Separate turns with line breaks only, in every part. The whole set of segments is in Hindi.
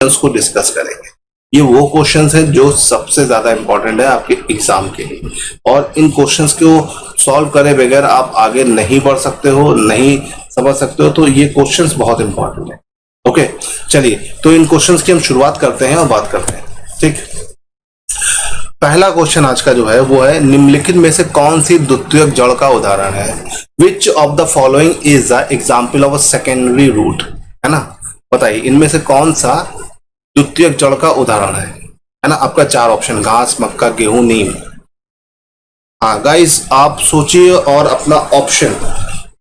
उसको डिस्कस करेंगे। ये वो क्वेश्चंस हैं जो सबसे ज्यादा इंपॉर्टेंट है आपके एग्जाम के लिए, और इन क्वेश्चंस को सॉल्व करे बगैर आप आगे नहीं बढ़ सकते हो, नहीं समझ सकते हो। तो ये क्वेश्चंस बहुत इंपॉर्टेंट है। ओके, चलिए तो इन क्वेश्चंस की हम शुरुआत करते हैं और बात करते हैं। ठीक, पहला क्वेश्चन आज का जो है वो है, निम्नलिखित में से कौन सी द्वितीयक जड़ का उदाहरण है? Which of the following is the example of a secondary root, है ना? बताइए इनमें से कौन सा द्वितीयक जड़ का उदाहरण है ना? आपका चार ऑप्शन, घास, मक्का, गेहूं, नीम। हाँ गाइस, आप सोचिए और अपना ऑप्शन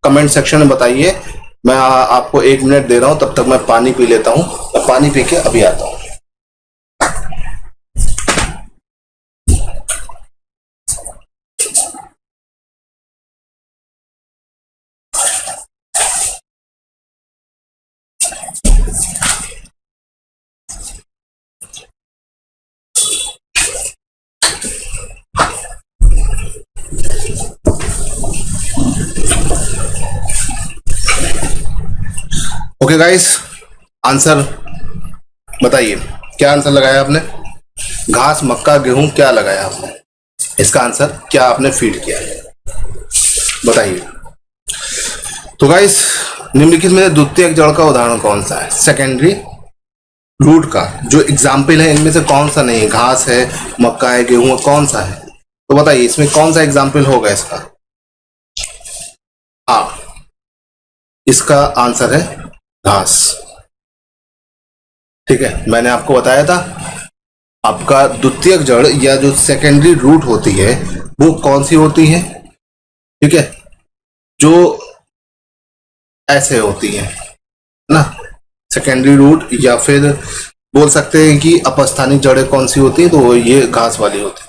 कमेंट सेक्शन में बताइए। मैं आपको 1 मिनट दे रहा हूं, तब तक मैं पानी पी लेता हूं। मैं पानी पी के अभी आता हूं। ओके गाइस, आंसर बताइए, क्या आंसर लगाया आपने? घास, मक्का, गेहूं, क्या लगाया आपने? इसका आंसर क्या आपने फीड किया है बताइए। तो गाइस, निम्नलिखित में द्वितीयक जड़ का उदाहरण कौन सा है? सेकेंडरी रूट का जो एग्जाम्पल है इनमें से कौन सा नहीं है? घास है, मक्का है, गेहूं है, कौन सा है? तो बताइए इसमें कौन सा एग्जाम्पल होगा इसका? हाँ, इसका आंसर है घास। ठीक है, मैंने आपको बताया था आपका द्वितीयक जड़ या जो सेकेंडरी रूट होती है वो कौन सी होती है? ठीक है, जो ऐसे होती है ना, सेकेंडरी रूट, या फिर बोल सकते हैं कि अपस्थानिक जड़ें कौन सी होती है? तो ये घास वाली होती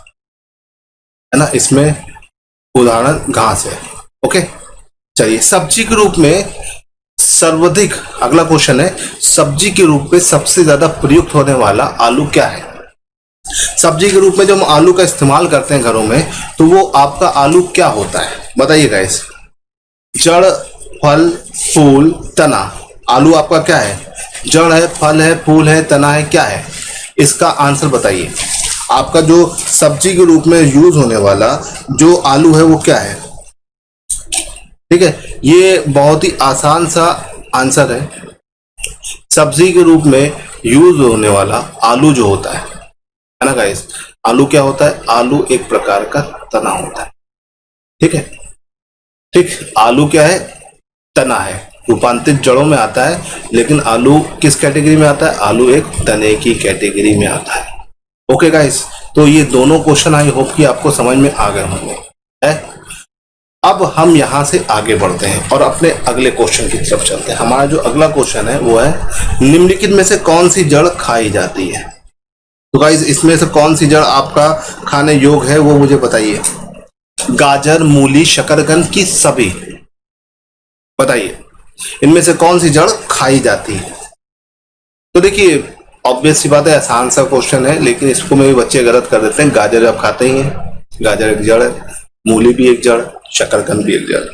है ना। इसमें उदाहरण घास है। ओके, चलिए, सब्जी के रूप में सर्वाधिक, अगला क्वेश्चन है, सब्जी के रूप में सबसे ज्यादा प्रयुक्त होने वाला आलू क्या है? सब्जी के रूप में जो हम आलू का इस्तेमाल करते हैं घरों में, तो वो आपका आलू क्या होता है? बताइए गाइस। जड़, फल, फूल, तना। आलू आपका क्या है? जड़ है, फल है, फूल है, तना है, क्या है? इसका आंसर बताइए। आपका जो सब्जी के रूप में यूज होने वाला जो आलू है वो क्या है? ठीक है, ये बहुत ही आसान सा आंसर है। सब्जी के रूप में यूज होने वाला आलू जो होता है ना गाइस, आलू क्या होता है? आलू एक प्रकार का तना होता है। ठीक है, ठीक, आलू क्या है? तना है, रूपांतरित जड़ों में आता है। लेकिन आलू किस कैटेगरी में आता है? आलू एक तने की कैटेगरी में आता है। ओके गाइस, तो ये दोनों क्वेश्चन आई होप कि आपको समझ में आ गए होंगे। है, अब हम यहां से आगे बढ़ते हैं और अपने अगले क्वेश्चन की तरफ चलते हैं। हमारा जो अगला क्वेश्चन है वो है, निम्नलिखित में से कौन सी जड़ खाई जाती है? तो गाइस, इसमें से कौन सी जड़ आपका खाने योग्य है वो मुझे बताइए। गाजर, मूली, शकरकंद की सभी? बताइए इनमें से कौन सी जड़ खाई जाती है? तो देखिए, ऑब्वियस सी बात है, आसान सा क्वेश्चन है, लेकिन इसको मेरे बच्चे गलत कर देते हैं। गाजर आप खाते ही हैं, गाजर एक जड़ है, मूली भी एक जड़, शकरकंद भी एक जड़।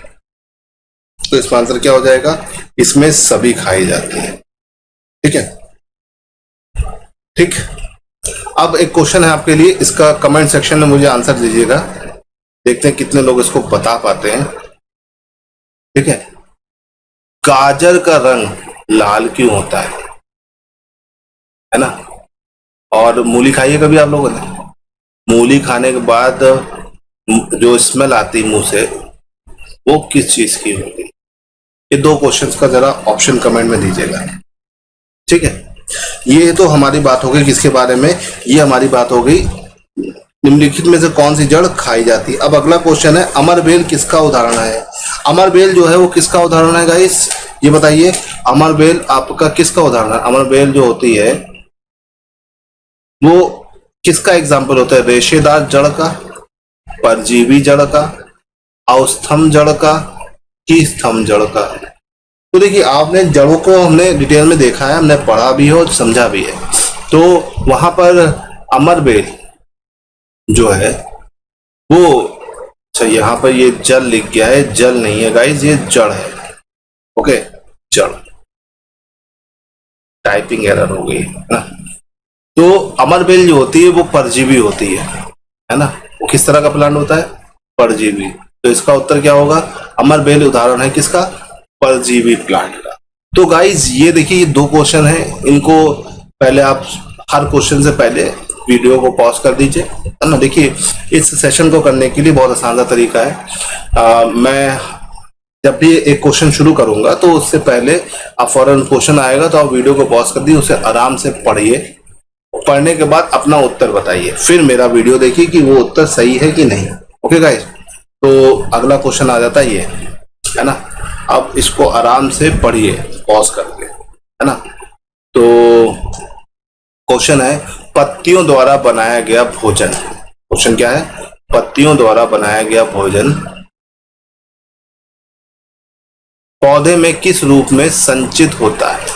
तो इसका आंसर क्या हो जाएगा? इसमें सभी खाई जाती है। ठीक है, ठीक। अब एक क्वेश्चन है आपके लिए, इसका कमेंट सेक्शन में मुझे आंसर दीजिएगा। देखते हैं कितने लोग इसको बता पाते हैं। ठीक है, गाजर का रंग लाल क्यों होता है ना? और मूली खाई है कभी आप लोगों ने? मूली खाने के बाद जो स्मेल आती है मुंह से, वो किस चीज की होगी? ये दो क्वेश्चंस का जरा ऑप्शन कमेंट में दीजिएगा। ठीक है, ये तो हमारी बात हो गई किसके बारे में? ये हमारी बात हो गई निम्नलिखित में से कौन सी जड़ खाई जाती है। अब अगला क्वेश्चन है, अमरबेल किसका उदाहरण है? अमरबेल जो है वो किसका उदाहरण है गाइस? ये बताइए, अमरबेल आपका किसका उदाहरण है? अमरबेल जो होती है वो किसका एग्जाम्पल होता है? रेशेदार जड़ का, परजीवी जड़ का, अवस्थम जड़ का, की स्तंभ जड़ का? तो देखिए, आपने जड़ों को हमने डिटेल में देखा है, हमने पढ़ा भी है और समझा भी है। तो वहां पर अमरबेल जो है वो, अच्छा यहाँ पर ये जल लिख गया है, जल नहीं है गाइस, ये जड़ है। ओके, जड़। टाइपिंग एरर हो गई है ना। तो अमर बेल जो होती है वो परजीवी होती है ना। वो किस तरह का प्लांट होता है? परजीवी। तो इसका उत्तर क्या होगा? अमर बेल उदाहरण है किसका? परजीवी प्लांट का। तो गाइज ये देखिए, ये 2 क्वेश्चन है, इनको पहले आप हर क्वेश्चन से पहले वीडियो को पॉज कर दीजिए, है ना। देखिए इस सेशन को करने के लिए बहुत आसान सा तरीका है। मैं जब भी एक क्वेश्चन शुरू करूंगा तो उससे पहले आप फौरन क्वेश्चन आएगा तो आप वीडियो को पॉज कर दिए, उसे आराम से पढ़िए। पढ़ने के बाद अपना उत्तर बताइए, फिर मेरा वीडियो देखिए कि वो उत्तर सही है कि नहीं। ओके गाइस, तो अगला क्वेश्चन आ जाता है ये, है ना। अब इसको आराम से पढ़िए पॉज करके, है ना। तो क्वेश्चन है, पत्तियों द्वारा बनाया गया भोजन। क्वेश्चन क्या है? पत्तियों द्वारा बनाया गया भोजन पौधे में किस रूप में संचित होता है?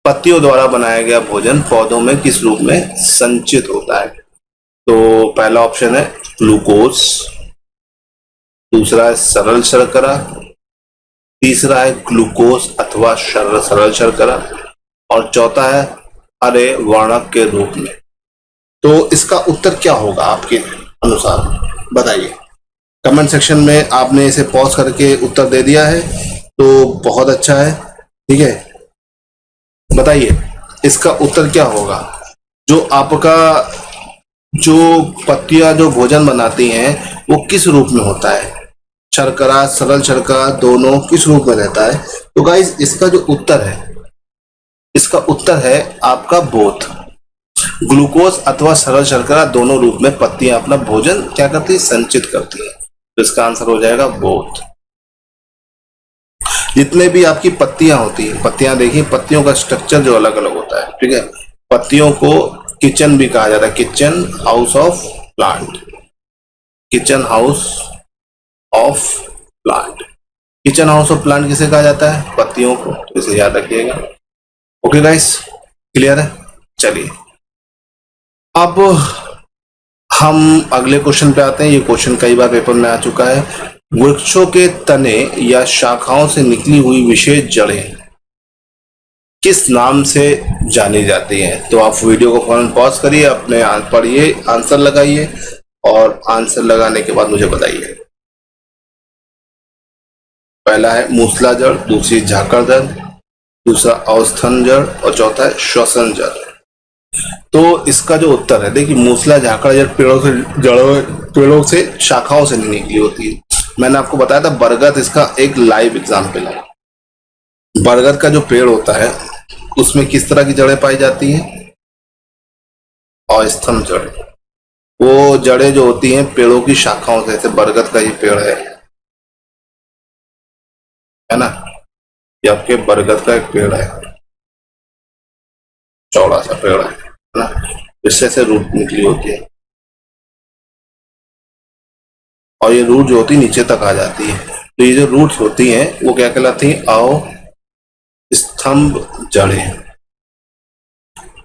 पत्तियों द्वारा बनाया गया भोजन पौधों में किस रूप में संचित होता है? तो पहला ऑप्शन है ग्लूकोज, दूसरा है सरल शर्करा, तीसरा है ग्लूकोज अथवा सरल शर्करा, और चौथा है हरे वर्णक के रूप में। तो इसका उत्तर क्या होगा आपके अनुसार? बताइए कमेंट सेक्शन में। आपने इसे पॉज करके उत्तर दे दिया है तो बहुत अच्छा है, ठीक है। बताइए इसका उत्तर क्या होगा? जो आपका जो पत्तियां जो भोजन बनाती हैं वो किस रूप में होता है? शर्करा, सरल शर्करा, दोनों किस रूप में रहता है? तो गाइस इसका जो उत्तर है, इसका उत्तर है आपका बोथ। ग्लूकोज अथवा सरल शर्करा दोनों रूप में पत्तियां अपना भोजन क्या करती है? संचित करती है। तो इसका आंसर हो जाएगा बोथ। जितने भी आपकी पत्तियां होती है, पत्तियां देखिए, पत्तियों का स्ट्रक्चर जो अलग अलग होता है, ठीक है। पत्तियों को किचन भी कहा जाता है, kitchen house of plant, kitchen house of plant. Kitchen house of plant किसे कहा जाता है? पत्तियों को। तो इसे याद रखिएगा। ओके गाइस, क्लियर है? चलिए अब हम अगले क्वेश्चन पे आते हैं। ये क्वेश्चन कई बार पेपर में आ चुका है। वृक्षों के तने या शाखाओं से निकली हुई विशेष जड़ें किस नाम से जानी जाती हैं? तो आप वीडियो को फौरन पॉज करिए, अपने पढ़िए, आंसर लगाइए और आंसर लगाने के बाद मुझे बताइए। पहला है मूसला जड़, दूसरी झाकड़ जड़, दूसरा अवस्थन जड़ और चौथा है श्वसन जड़। तो इसका जो उत्तर है, देखिए मूसला झाकड़ जड़ पेड़ों से शाखाओं से नहीं निकली होती है। मैंने आपको बताया था बरगद इसका एक लाइव एग्जाम्पल है। बरगद का जो पेड़ होता है उसमें किस तरह की जड़ें पाई जाती हैं? अस्थम जड़। वो जड़ें जो होती हैं पेड़ों की शाखाओं से, जैसे बरगद का ये पेड़ है ना, ये आपके बरगद का एक पेड़ है, चौड़ा सा पेड़ है ना, इससे से रूट निकली होती है और ये रूट जो होती है नीचे तक आ जाती है। तो ये जो रूट्स होती हैं वो क्या कहलाती हैं? अवस्तंभ जड़ें,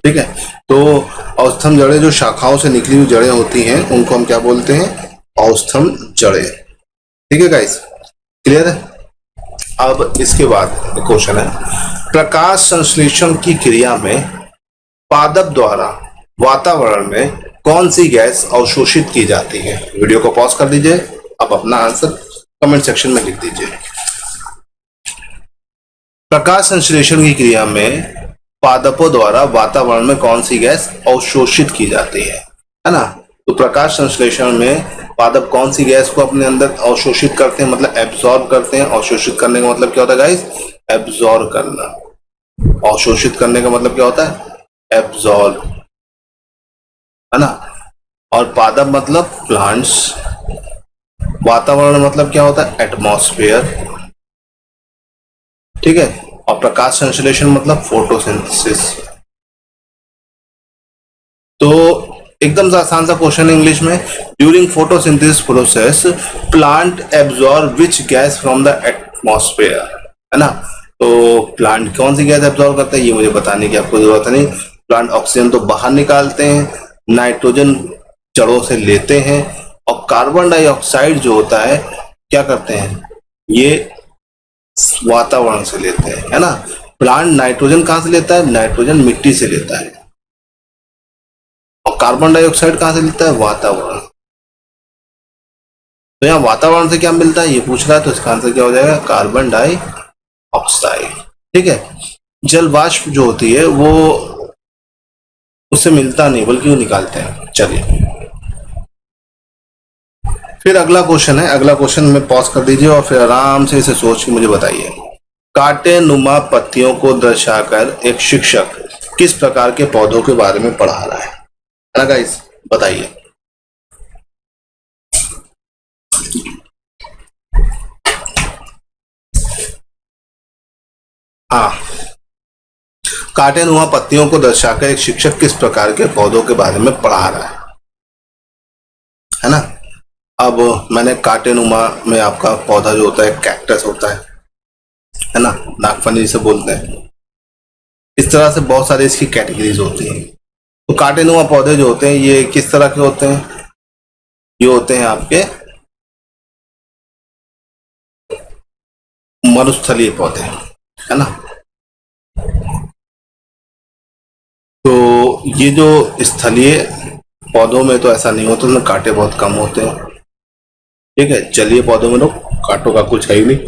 ठीक है। तो अवस्थम जड़ें जो शाखाओं से निकली हुई जड़ें होती हैं उनको हम क्या बोलते हैं? अवस्थम जड़ें। ठीक है गाइस, क्लियर है? अब इसके बाद क्वेश्चन है, प्रकाश संश्लेषण की क्रिया में पादप द्वारा वातावरण में कौन सी गैस अवशोषित की जाती है? वीडियो को पॉज कर दीजिए, अब अपना आंसर कमेंट सेक्शन में लिख दीजिए। प्रकाश संश्लेषण की क्रिया में पादपों द्वारा वातावरण में कौन सी गैस अवशोषित की जाती है ना। तो प्रकाश संश्लेषण में पादप कौन सी गैस को अपने अंदर अवशोषित करते हैं, मतलब एब्जॉर्ब करते हैं। अवशोषित करने का मतलब क्या होता है गाइस? एब्जॉर्ब करना। अवशोषित करने का मतलब क्या होता है? एब्जॉर्ब, है ना। और पादप मतलब प्लांट्स, वातावरण मतलब क्या होता है? एटमॉस्फेयर, ठीक है। और प्रकाश संश्लेषण मतलब फोटोसिंथेसिस। तो एकदम आसान सा क्वेश्चन है इंग्लिश में। During photosynthesis process plant absorb which gas from the atmosphere, है ना। तो प्लांट कौन सी गैस एब्जॉर्ब करता है ये मुझे बताने की आपको जरूरत नहीं। प्लांट ऑक्सीजन तो बाहर निकालते हैं, नाइट्रोजन जड़ों से लेते हैं और कार्बन डाइऑक्साइड जो होता है क्या करते हैं? ये वातावरण से लेते हैं, है ना। प्लांट नाइट्रोजन कहां से लेता है? नाइट्रोजन मिट्टी से लेता है। और कार्बन डाइऑक्साइड कहां से लेता है? वातावरण। तो यहाँ वातावरण से क्या मिलता है ये पूछ रहा है, तो इसका आंसर क्या हो जाएगा? Carbon dioxide. ठीक है। जल वाष्प जो होती है वो उससे मिलता नहीं बल्कि वो निकालते हैं। चलिए फिर अगला क्वेश्चन है। अगला क्वेश्चन में पॉज कर दीजिए और फिर आराम से इसे सोच के मुझे बताइए। कांटे नुमा पत्तियों को दर्शाकर एक शिक्षक किस प्रकार के पौधों के बारे में पढ़ा रहा है ना गाइस? बताइए। हाँ, कांटे नुमा पत्तियों को दर्शाकर एक शिक्षक किस प्रकार के पौधों के बारे में पढ़ा रहा है ना? अब मैंने कांटे नुमा में आपका पौधा जो होता है कैक्टस होता है ना, नागफनी से बोलते हैं। इस तरह से बहुत सारे इसकी कैटेगरीज होती हैं। तो कांटे नुमा पौधे जो होते हैं ये किस तरह के होते हैं? ये होते हैं आपके मरुस्थलीय पौधे, है ना। तो ये जो स्थलीय पौधों में तो ऐसा नहीं होता, उनमें कांटे बहुत कम होते हैं। ठीक है, जलीय पौधों में तो कांटों का कुछ है ही नहीं।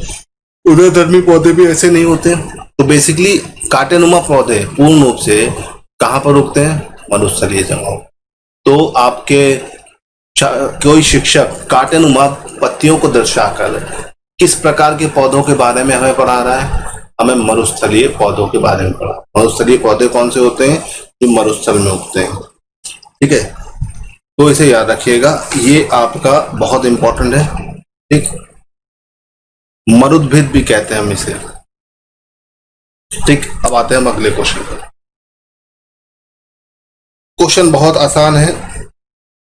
उभयधर्मी पौधे भी ऐसे नहीं होते। तो बेसिकली कांटेनुमा पौधे पूर्ण रूप से कहां पर उगते हैं? मरुस्थलीय जगहों। तो आपके कोई शिक्षक कांटेनुमा पत्तियों को दर्शाकर किस प्रकार के पौधों के बारे में हमें पढ़ा रहा है? हमें मरुस्थलीय पौधों के बारे में पढ़ा। मरुस्थलीय पौधे कौन से होते हैं? जो मरुस्थल में उगते हैं। ठीक है, तो इसे याद रखिएगा, ये आपका बहुत इंपॉर्टेंट है। ठीक, मरुद्भिद भी कहते हैं हम इसे। ठीक, अब आते हैं हम अगले क्वेश्चन पर। क्वेश्चन बहुत आसान है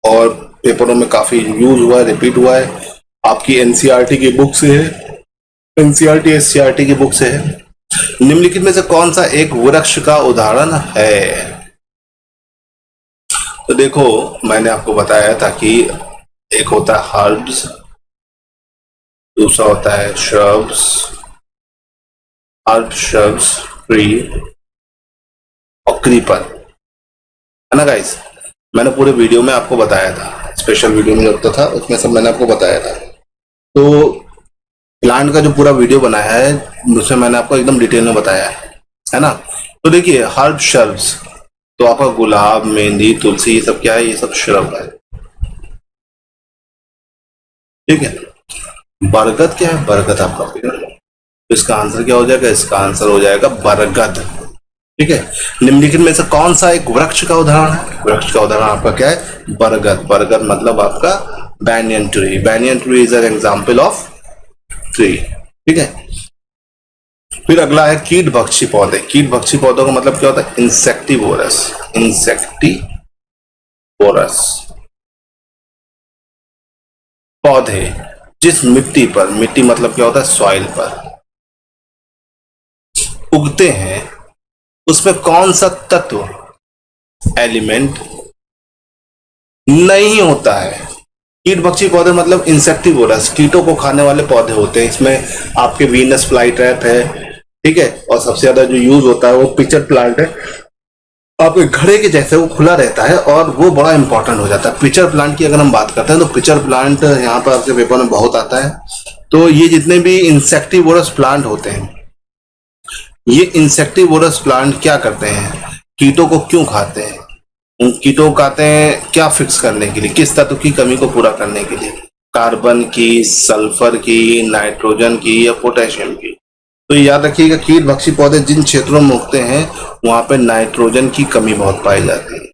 और पेपरों में काफी यूज हुआ है, रिपीट हुआ है। आपकी एनसीईआरटी की बुक से है, एनसीईआरटी एससीईआरटी की बुक से है। निम्नलिखित में से कौन सा एक वृक्ष का उदाहरण है? तो देखो, मैंने आपको बताया था कि एक होता है हर्ब्स, दूसरा होता है श्रब्स, हर्ब, श्रब्स, ट्री और क्रीपर, है ना गाइस। मैंने पूरे वीडियो में आपको बताया था, स्पेशल वीडियो में लगता था उसमें सब मैंने आपको बताया था। तो प्लांट का जो पूरा वीडियो बनाया है उसमें मैंने आपको एकदम डिटेल में बताया है ना। तो देखिए, हर्ब, श्रब्स तो आपका गुलाब, मेहंदी, तुलसी, ये सब क्या है? ये सब श्रब है। ठीक है, बरगद क्या है? बरगद आपका पेड़। तो इसका आंसर क्या हो जाएगा? इसका आंसर हो जाएगा बरगद। ठीक है, निम्नलिखित में से कौन सा एक वृक्ष का उदाहरण है? वृक्ष का उदाहरण आपका क्या है? बरगद। बरगद मतलब आपका banyan tree. Banyan tree is an example of tree. ठीक है, फिर अगला है कीट भक्षी पौधे। कीट भक्षी पौधों का मतलब क्या होता है? इंसेक्टिवोरस। इंसेक्टिवोरस पौधे जिस मिट्टी पर, मिट्टी मतलब क्या होता है? सॉइल पर उगते हैं, उसमें कौन सा तत्व, एलिमेंट नहीं होता है? कीट भक्षी पौधे मतलब इंसेक्टिवोरस, कीटों को खाने वाले पौधे होते हैं। इसमें आपके वीनस फ्लाई ट्रैप है। ठीक है, और सबसे ज्यादा जो यूज होता है वो पिचर प्लांट है। आपके घड़े के जैसे वो खुला रहता है और वो बड़ा इंपॉर्टेंट हो जाता है। पिचर प्लांट की अगर हम बात करते हैं तो पिचर प्लांट यहाँ पर आपके पेपर में बहुत आता है। तो ये जितने भी इंसेक्टिवोरस प्लांट होते हैं, ये इंसेक्टिवोरस प्लांट क्या करते हैं? कीटों को क्यों खाते हैं? उन कीटों को खाते हैं क्या फिक्स करने के लिए? किस तत्व की कमी को पूरा करने के लिए? कार्बन की, सल्फर की, नाइट्रोजन की या पोटेशियम की? तो याद रखिएगा, कीट भक्षी पौधे जिन क्षेत्रों में उगते हैं वहां पे नाइट्रोजन की कमी बहुत पाई जाती है।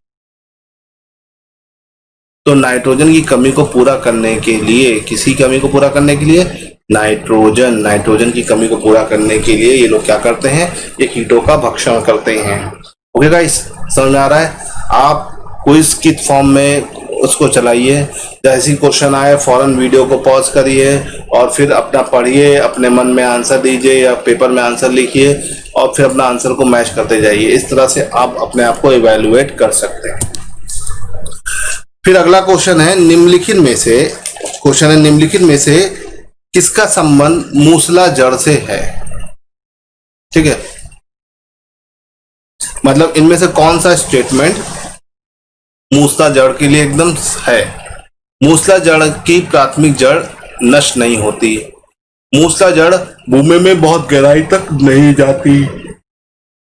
तो नाइट्रोजन की कमी को पूरा करने के लिए, किसी कमी को पूरा करने के लिए, नाइट्रोजन की कमी को पूरा करने के लिए ये लोग क्या करते हैं? ये कीटों का भक्षण करते हैं। ओके गाइस, समझ में आ रहा है? आप क्विज की फॉर्म में उसको चलाइए, जैसे क्वेश्चन आए फौरन वीडियो को पॉज करिए और फिर अपना पढ़िए, अपने मन में आंसर दीजिए या पेपर में आंसर लिखिए और फिर अपना आंसर को मैच करते जाइए। इस तरह से आप अपने आप को इवैल्यूएट कर सकते हैं। फिर अगला क्वेश्चन है, निम्नलिखित में से किसका संबंध मूसला जड़ से है? ठीक है, मतलब इनमें से कौन सा स्टेटमेंट मूसला जड़ के लिए एकदम है? मूसला जड़ की प्राथमिक जड़ नष्ट नहीं होती, मूसला जड़ भूमि में बहुत गहराई तक नहीं जाती,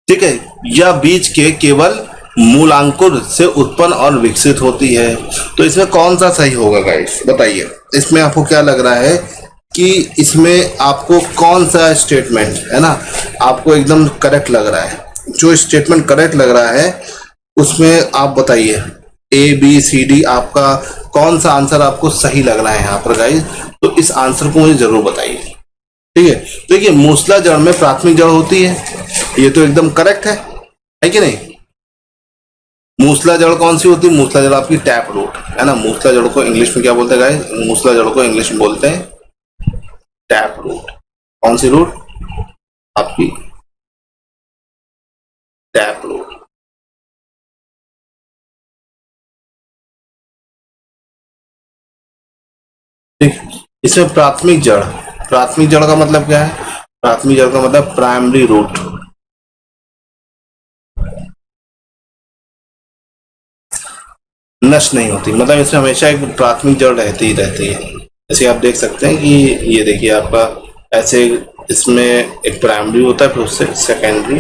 ठीक है, या बीज के केवल मूलांकुर से उत्पन्न और विकसित होती है। तो इसमें कौन सा सही होगा गाइस, बताइए। इसमें आपको क्या लग रहा है कि इसमें आपको कौन सा स्टेटमेंट है ना आपको एकदम करेक्ट लग रहा है? जो स्टेटमेंट करेक्ट लग रहा है उसमें आप बताइए ए बी सी डी, आपका कौन सा आंसर आपको सही लग रहा है यहाँ पर गाइस? तो इस आंसर को मुझे जरूर बताइए, ठीक है। देखिए मूसला जड़ में प्राथमिक जड़ होती है, ये तो एकदम करेक्ट है कि नहीं? मूसला जड़ कौन सी होती है? मूसला जड़ आपकी टैप रूट है ना। मूसला जड़ को इंग्लिश में क्या बोलते हैं गाइस? मूसला जड़ को इंग्लिश में बोलते हैं टैप रूट। कौन सी रूट? आपकी टैप रूट। ठीक, इसमें प्राथमिक जड़, प्राथमिक जड़ का मतलब क्या है? प्राथमिक जड़ का मतलब प्राइमरी रूट। नष्ट नहीं होती, मतलब इसमें हमेशा एक प्राथमिक जड़ रहती ही रहती है। जैसे आप देख सकते हैं कि ये देखिए आपका ऐसे इसमें एक प्राइमरी होता है, फिर उससे सेकेंडरी,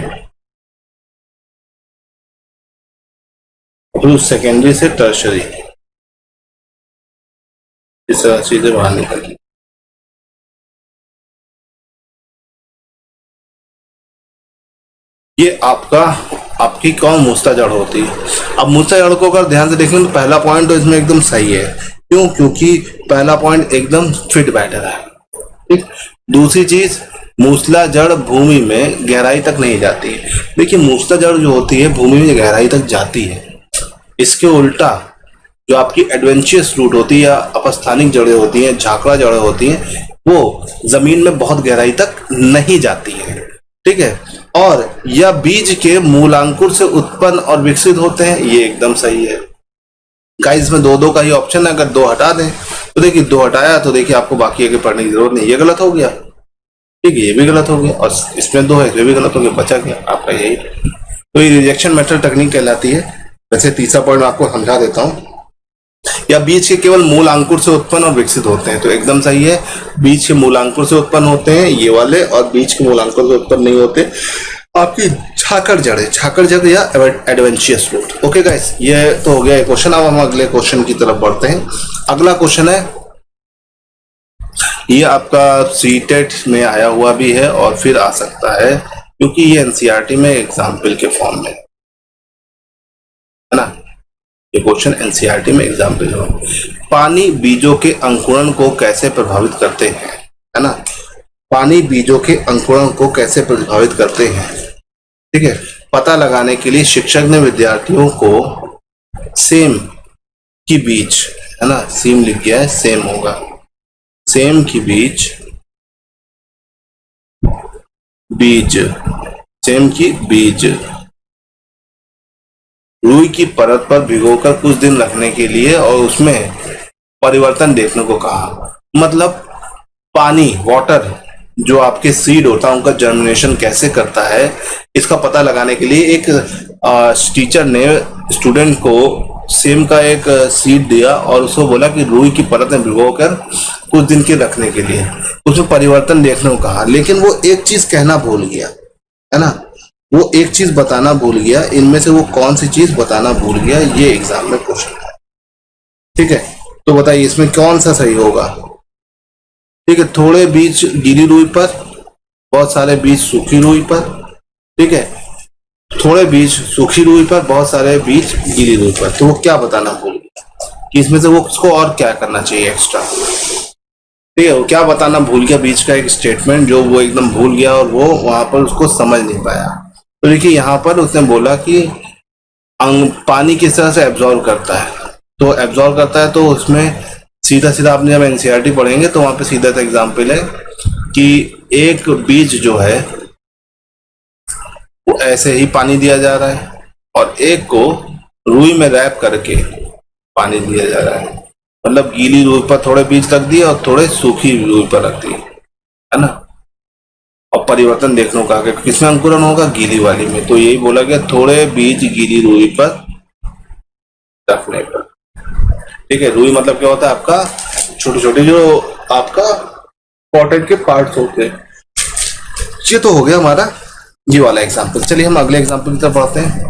फिर उस सेकेंडरी से टर्शरी, इस तरह चीजें बाहर निकलती। ये आपका आपकी कौन मूसला जड़ होती है। अब मूसला जड़ को अगर ध्यान से देखें तो पहला पॉइंट तो इसमें एकदम सही है, क्यों? क्योंकि पहला पॉइंट एकदम फिट बैठ रहा है, ठीक। दूसरी चीज, मूसला जड़ भूमि में गहराई तक नहीं जाती। देखिए मूसला जड़ जो होती है भूमि में गहराई तक जाती है, इसके उल्टा जो आपकी एडवेंचरस रूट होती है या अपस्थानिक जड़ें होती हैं, झाकड़ा जड़ें होती हैं, वो जमीन में बहुत गहराई तक नहीं जाती है, ठीक है। और यह बीज के मूलांकुर से उत्पन्न और विकसित होते हैं, ये एकदम सही है गाइस। इसमें दो दो का ही ऑप्शन है, अगर दो हटा दें तो देखिए दो हटाया तो देखिए आपको बाकी आगे पढ़ने की जरूरत नहीं, ये गलत हो गया, ठीक है, ये भी गलत हो गया, और इसमें दो है ये भी गलत हो गया, बचा गया आपका यही। तो ये रिजेक्शन मेथड टेक्निक कहलाती है। वैसे तीसरा पॉइंट आपको समझा देता हूँ, या बीज के केवल मूल अंकुर से उत्पन्न और विकसित होते हैं, तो एकदम सही है। बीज के मूल अंकुर से उत्पन्न होते हैं ये वाले, और बीज के मूल अंकुर से उत्पन्न नहीं होते आपकी झाकड़ जड़े, झाकड़ जड़ या एडवेंशियस रूट। ओके गाइस, ये तो हो गया क्वेश्चन। अब हम अगले क्वेश्चन की तरफ बढ़ते हैं। अगला क्वेश्चन है, ये आपका सीटेट में आया हुआ भी है और फिर आ सकता है, क्योंकि ये एनसीईआरटी में एग्जाम्पल के फॉर्म में है ना। ये क्वेश्चन एनसीईआरटी में एग्जाम्पल हो। पानी बीजों के अंकुरण को कैसे प्रभावित करते हैं, है ना। पानी बीजों के अंकुरण को कैसे प्रभावित करते हैं, ठीक है। पता लगाने के लिए शिक्षक ने विद्यार्थियों को सेम की बीज, है ना, सेम लिख गया है, सेम होगा, सेम की बीज, बीज, सेम की बीज रुई की परत पर भिगोकर कुछ दिन रखने के लिए और उसमें परिवर्तन देखने को कहा। मतलब पानी, वाटर, जो आपके सीड होता है उनका जर्मिनेशन कैसे करता है, इसका पता लगाने के लिए एक टीचर ने स्टूडेंट को सेम का एक सीड दिया और उसको बोला कि रुई की परत में भिगोकर कुछ दिन के रखने के लिए, उसमें परिवर्तन देखने को कहा। लेकिन वो एक चीज कहना भूल गया, है ना, वो एक चीज बताना भूल गया। इनमें से वो कौन सी चीज बताना भूल गया, ये एग्जाम में क्वेश्चन है, ठीक है। तो बताइए इसमें कौन सा सही होगा, ठीक है। थोड़े बीज गीली रुई पर, बहुत सारे बीज सूखी रुई पर, ठीक है। थोड़े बीज सूखी रुई पर, बहुत सारे बीज गीली रुई पर। तो वो क्या बताना भूल गया कि इसमें से वो उसको और क्या करना चाहिए एक्स्ट्रा, ठीक है। वो क्या बताना भूल गया, बीच का एक स्टेटमेंट जो वो एकदम भूल गया और वो वहां पर उसको समझ नहीं पाया। तो देखिए यहाँ पर उसने बोला कि पानी किस तरह से एब्जॉर्व करता है, तो एब्जॉर्व करता है तो उसमें सीधा सीधा आपने जब एनसीईआरटी पढ़ेंगे तो वहां पे सीधा सा एग्जाम्पल है कि एक बीज जो है वो ऐसे ही पानी दिया जा रहा है और एक को रुई में रैप करके पानी दिया जा रहा है। मतलब गीली रुई पर थोड़े बीज रख दिए और थोड़े सूखी रुई पर रख दिए, है ना। और परिवर्तन देखने का कि किसमें अंकुरण होगा, गीली वाली में। तो यही बोला गया थोड़े बीज गीली रुई पर रखने पर। ठीक है, रुई मतलब क्या होता है आपका छोटे छोटे जो आपका पॉटेड के पार्ट्स होते हैं। ये तो हो गया हमारा ये वाला एग्जाम्पल। चलिए हम अगले एग्जाम्पल की तरफ बढ़ते हैं।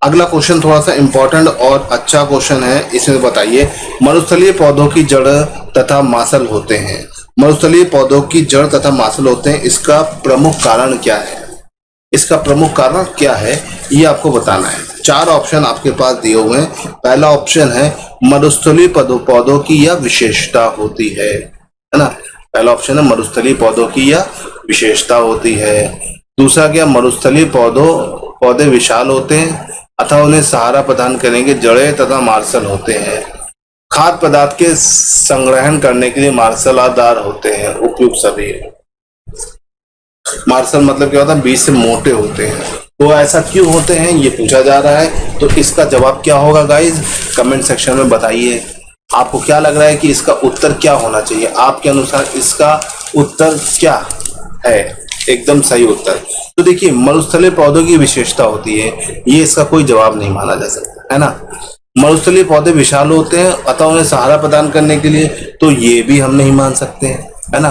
अगला क्वेश्चन थोड़ा सा इंपॉर्टेंट और अच्छा क्वेश्चन है। इसमें बताइए मरुस्थलीय पौधों की जड़ तथा मांसल होते हैं। मरुस्थलीय पौधों की जड़ तथा मांसल होते हैं, इसका प्रमुख कारण क्या है? इसका प्रमुख कारण क्या है ये आपको बताना है। 4 ऑप्शन आपके पास दिए हुए हैं। पहला ऑप्शन है मरुस्थलीय पौधों की यह विशेषता होती है ना। पहला ऑप्शन है मरुस्थलीय पौधों की यह विशेषता होती है। दूसरा क्या, मरुस्थलीय पौधे विशाल होते हैं अथवा उन्हें सहारा प्रदान करेंगे जड़ें तथा मार्शल होते हैं। खाद्य पदार्थ के संग्रहण करने के लिए मार्शलदार होते हैं। उपयुक्त सभी। मार्शल मतलब क्या होता है, बीज से मोटे होते हैं। तो ऐसा क्यों होते हैं ये पूछा जा रहा है। तो इसका जवाब क्या होगा गाइज, कमेंट सेक्शन में बताइए। आपको क्या लग रहा है कि इसका उत्तर क्या होना चाहिए? आपके अनुसार इसका उत्तर क्या है एकदम सही उत्तर? तो देखिए मरुस्थलीय पौधों की विशेषता होती है, ये इसका कोई जवाब नहीं माना जा सकता है ना। मरुस्थलीय पौधे विशाल होते हैं अतः उन्हें सहारा प्रदान करने के लिए, तो ये भी हम नहीं मान सकते हैं है ना।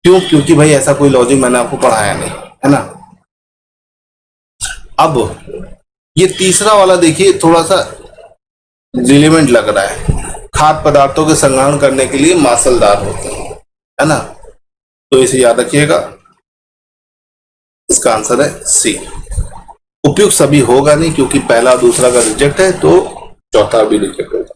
क्यों? क्योंकि भाई ऐसा कोई लॉजिक मैंने आपको पढ़ाया नहीं है ना। अब ये तीसरा वाला देखिए थोड़ा सा रिलेवेंट लग रहा है। खाद्य पदार्थों के संग्रहण करने के लिए मांसलदार होते हैं है ना। तो इसे याद रखिएगा, इसका आंसर है सी। उपयुक्त सभी होगा नहीं क्योंकि पहला दूसरा का रिजेक्ट है, तो चौथा भी रिजेक्ट होगा।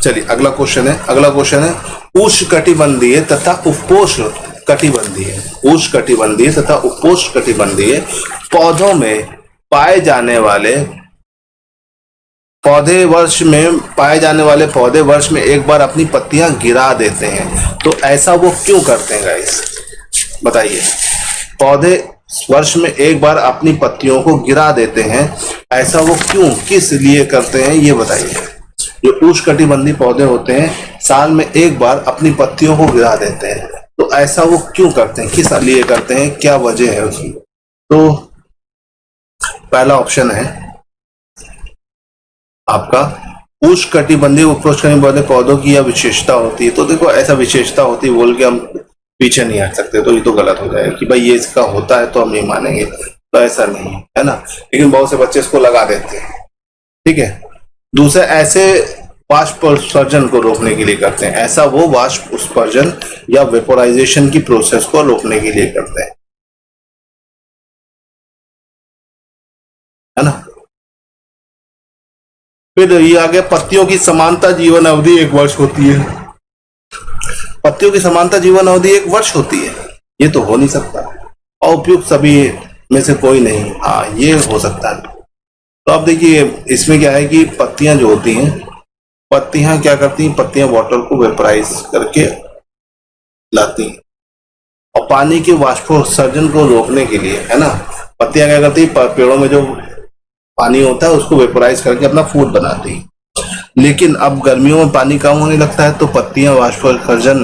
चलिए अगला क्वेश्चन है। अगला क्वेश्चन है उष्णकटिबंधीय तथा उपोष्ण कटिबंधीय, उष्णकटिबंधीय तथा उपोष्ण कटिबंधीय पौधों में पाए जाने वाले पौधे वर्ष में एक बार अपनी पत्तियां गिरा देते हैं। तो ऐसा वो क्यों करते हैं गाइस, बताइए। पौधे वर्ष में एक बार अपनी पत्तियों को गिरा देते हैं, ऐसा वो क्यों, किस लिए करते हैं ये बताइए। जो उष्णकटिबंधीय पौधे होते हैं साल में एक बार अपनी पत्तियों को गिरा देते हैं, तो ऐसा वो क्यों करते हैं, किस लिए करते हैं, क्या वजह है उसकी? तो पहला ऑप्शन है आपका उष्णकटिबंधीय उपोष्णकटिबंधीय पौधों की यह विशेषता होती है। तो देखो ऐसा विशेषता होती है बोल के हम पीछे नहीं हट सकते, तो ये तो गलत हो जाएगा कि भाई ये इसका होता है तो हम नहीं मानेंगे, तो ऐसा नहीं है ना। लेकिन बहुत से बच्चे इसको लगा देते हैं, ठीक है। दूसरा, ऐसे वाष्प उत्सर्जन को रोकने के लिए करते हैं, ऐसा वो वाष्प उत्सर्जन या वेपोराइजेशन की प्रोसेस को रोकने के लिए करते हैं, है ना। फिर ये आ गया पत्तियों की समानता जीवन अवधि 1 वर्ष होती है। पत्तियों की समानता जीवन अवधि 1 वर्ष होती है, ये तो हो नहीं सकता। और उपयुक्त सभी में से कोई नहीं, हाँ ये हो सकता है। तो अब देखिए इसमें क्या है कि पत्तियां जो होती हैं, पत्तियां क्या करती हैं, पत्तियां वाटर को वेपराइज करके लाती हैं और पानी के वाष्पोत्सर्जन को रोकने के लिए, है ना, पत्तियां क्या करती हैं, पेड़ों में जो पानी होता है उसको वेपराइज करके अपना फूड बनाती है। लेकिन अब गर्मियों में पानी कम होने लगता है, तो पत्तियां वाष्पोत्सर्जन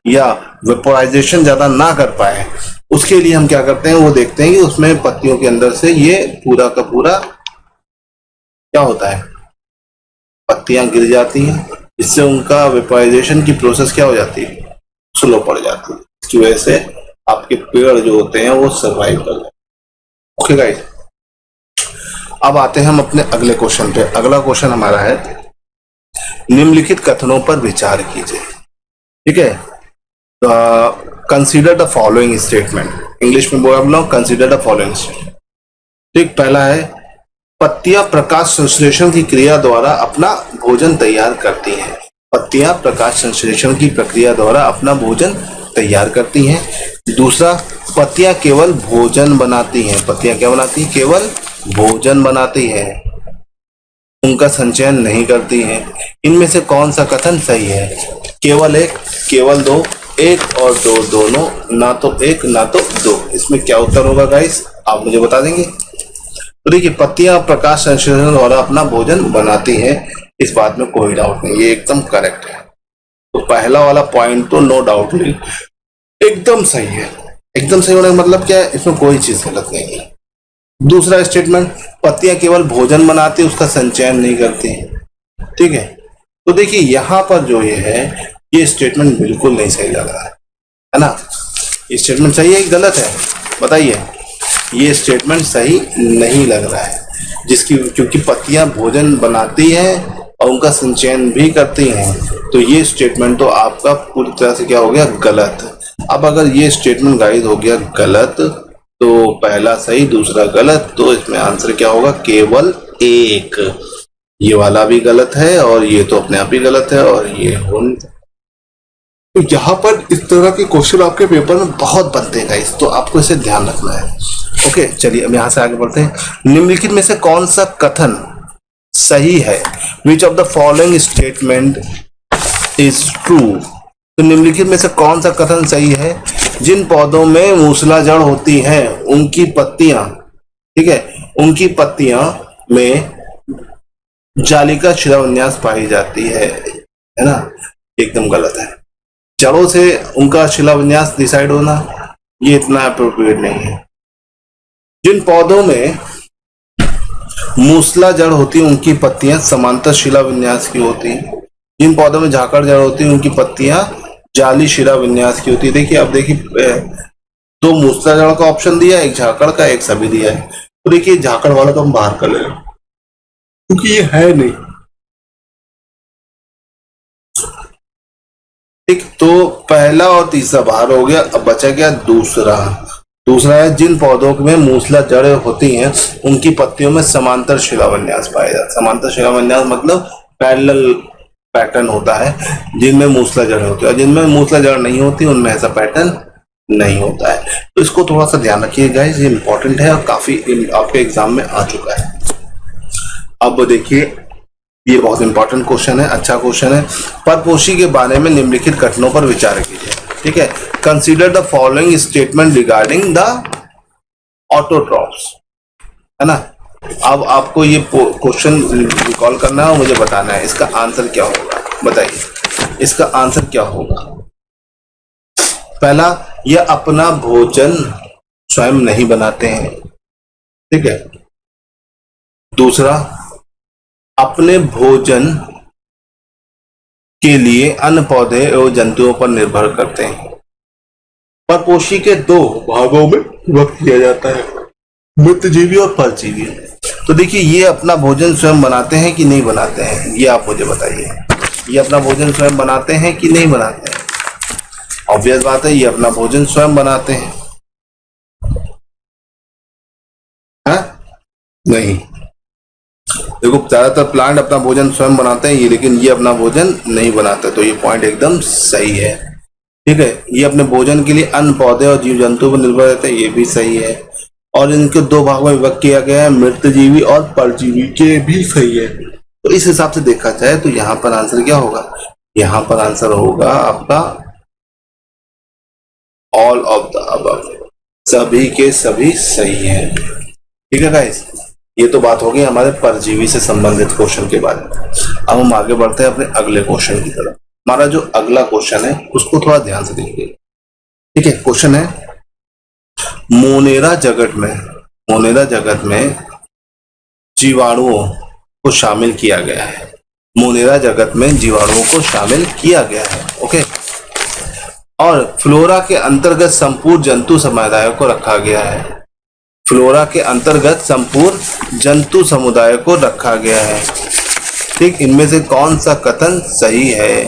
या वेपोराइजेशन ज्यादा ना कर पाए, उसके लिए हम क्या करते हैं, वो देखते हैं कि उसमें पत्तियों के अंदर से ये पूरा का पूरा क्या होता है, पत्तियां गिर जाती हैं, जिससे उनका वेपोराइजेशन की प्रोसेस क्या हो जाती है, स्लो पड़ जाती है। इसकी वजह से आपके पेड़ जो होते हैं वो सर्वाइव कर जाते हैं। ओके गाइस, अब आते हैं हम अपने अगले क्वेश्चन पे। अगला क्वेश्चन हमारा है निम्नलिखित कथनों पर विचार कीजिए, ठीक है। Consider the following statement, English में बोला कंसीडर द फॉलोइंग स्टेटमेंट। ठीक, पहला है पत्तियां प्रकाश संश्लेषण की क्रिया द्वारा अपना भोजन तैयार करती हैं। पत्तियां प्रकाश संश्लेषण की प्रक्रिया द्वारा अपना भोजन तैयार करती हैं। दूसरा, पत्तियां केवल भोजन बनाती हैं। पत्तियां क्या बनाती हैं, केवल भोजन बनाती हैं, उनका संचयन नहीं करती हैं। इनमें से कौन सा कथन सही है? केवल एक, केवल दो, एक और दो दोनों, ना तो एक ना तो दो। इसमें क्या उत्तर होगा गाइस, आप मुझे बता देंगे? तो देखिए पत्तियां प्रकाश संश्लेषण द्वारा अपना भोजन बनाती हैं, इस बात में कोई डाउट नहीं, ये एकदम करेक्ट है। तो पहला वाला पॉइंट तो नो डाउटली एकदम सही है। एकदम सही होने का मतलब क्या है, इसमें कोई चीज गलत नहीं है। दूसरा स्टेटमेंट, पत्तियां केवल भोजन बनाती, उसका संचयन नहीं करती। ठीक है, तो देखिए यहां पर जो ये है, ये स्टेटमेंट बिल्कुल नहीं सही लग रहा है ना। ये स्टेटमेंट सही है कि गलत है, बताइए। ये स्टेटमेंट सही नहीं लग रहा है, जिसकी क्योंकि पत्तियां भोजन बनाती हैं और उनका संचयन भी करती हैं, तो ये स्टेटमेंट तो आपका पूरी तरह से क्या हो गया, गलत। अब अगर ये स्टेटमेंट गाइस हो गया गलत, तो पहला सही दूसरा गलत, तो इसमें आंसर क्या होगा, केवल एक। ये वाला भी गलत है और ये तो अपने आप ही गलत है और ये हो नहीं। तो यहाँ पर इस तरह के क्वेश्चन आपके पेपर में बहुत बनते हैं गाइस, तो आपको इसे ध्यान रखना है। ओके, चलिए अब यहाँ से आगे बढ़ते हैं। निम्नलिखित में से कौन सा कथन सही है? Which of the following statement is true? तो निम्नलिखित में से कौन सा कथन सही है? जिन पौधों में मूसलाजड़ होती है उनकी पत्तियां, ठीक है, उनकी पत्तियां में जालिका शिलान्यास पाई जाती है ना? एकदम गलत है। जड़ों से उनका शिलान्यास डिसाइड होना, ये इतना अप्रोप्रिएट नहीं है। जिन पौधों में मूसला जड़ होती है उनकी पत्तियां समांतर शिला विन्यास की होती हैं। जिन पौधों में झाकड़ जड़ होती है उनकी पत्तियां जाली शिला विन्यास की होती है। देखिए, अब देखिए, दो मूसला जड़ का ऑप्शन दिया, एक झाकड़ का, एक सभी दिया है। तो देखिए झाकड़ वाला तो हम बाहर कर ले, क्योंकि ये है नहीं। ठीक, तो पहला और तीसरा बाहर हो गया, अब बचा गया दूसरा। दूसरा है, जिन पौधों में मूसला जड़ होती हैं उनकी पत्तियों में समांतर शिलाविन्यास पाया जाता है। समांतर शिलाविन्यास मतलब पैरेलल पैटर्न होता है जिनमें मूसला जड़ होती है, और जिनमें मूसला जड़ नहीं होती उनमें ऐसा पैटर्न नहीं होता है। तो इसको थोड़ा सा ध्यान रखिए गाइस, ये इंपॉर्टेंट है और काफी आपके एग्जाम में आ चुका है। अब देखिए, ये बहुत इंपॉर्टेंट क्वेश्चन है, अच्छा क्वेश्चन है। परपोषी के बारे में निम्नलिखित कथनों पर विचार कीजिए। ठीक है, consider the following statement regarding the autotrophs, है ना। अब आपको ये क्वेश्चन रिकॉल करना है और मुझे बताना है इसका आंसर क्या होगा। बताइए इसका आंसर क्या होगा। पहला, यह अपना भोजन स्वयं नहीं बनाते हैं। ठीक है। दूसरा, अपने भोजन के लिए अन्य पौधे एवं जंतुओं पर निर्भर करते हैं। परपोषी के दो भागों में विभक्त किया जाता है, मृतजीवी और परजीवी। तो देखिए, ये अपना भोजन स्वयं बनाते हैं कि नहीं बनाते हैं, ये आप मुझे बताइए। ये अपना भोजन स्वयं बनाते हैं कि नहीं बनाते हैं? ऑब्वियस बात है, ये अपना भोजन स्वयं बनाते हैं। है? नहीं, देखो ज्यादातर प्लांट अपना भोजन स्वयं बनाते हैं, ये लेकिन ये अपना भोजन नहीं बनाते, तो ये पॉइंट एकदम सही है। ठीक है, ये अपने भोजन के लिए अन्य पौधे और जीव जंतु पर निर्भर रहते हैं, ये भी सही है। और इनके दो भागों में विभक्त किया गया है, मृतजीवी और परजीवी, के भी सही है। तो इस हिसाब से देखा जाए तो यहाँ पर आंसर क्या होगा? यहाँ पर आंसर होगा आपका ऑल ऑफ द अबव, सभी के सभी सही है। ठीक है गाइस, ये तो बात होगी हमारे परजीवी से संबंधित क्वेश्चन के बारे में। अब हम आगे बढ़ते हैं अपने अगले क्वेश्चन की तरफ। हमारा जो अगला क्वेश्चन है उसको थोड़ा ध्यान से देखिए। ठीक है, क्वेश्चन है, मोनेरा जगत में जीवाणुओं को शामिल किया गया है। मोनेरा जगत में जीवाणुओं को शामिल किया गया है। ओके, और फ्लोरा के अंतर्गत संपूर्ण जंतु समुदाय को रखा गया है। फ्लोरा के अंतर्गत संपूर्ण जंतु समुदाय को रखा गया है। ठीक, इनमें से कौन सा कथन सही है?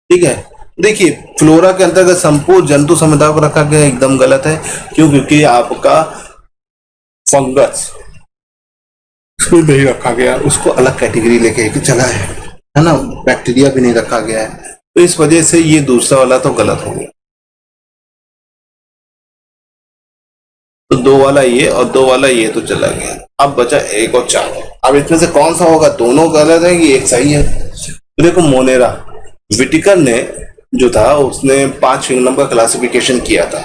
ठीक है, देखिए, फ्लोरा के अंतर्गत संपूर्ण जंतु समुदाय को रखा गया एकदम गलत है। क्यों? क्योंकि आपका फंगस उसमें नहीं रखा गया, उसको अलग कैटेगरी लेके चला है ना। बैक्टीरिया भी नहीं रखा गया है, तो इस वजह से ये दूसरा वाला तो गलत हो गया। तो दो वाला ये और दो वाला ये तो चला गया। अब बचा एक और चार। अब इसमें से कौन सा होगा? दोनों गलत है कि एक सही है? तो देखो, मोनेरा, विटिकर ने जो था उसने 5 किंगडम का क्लासिफिकेशन किया था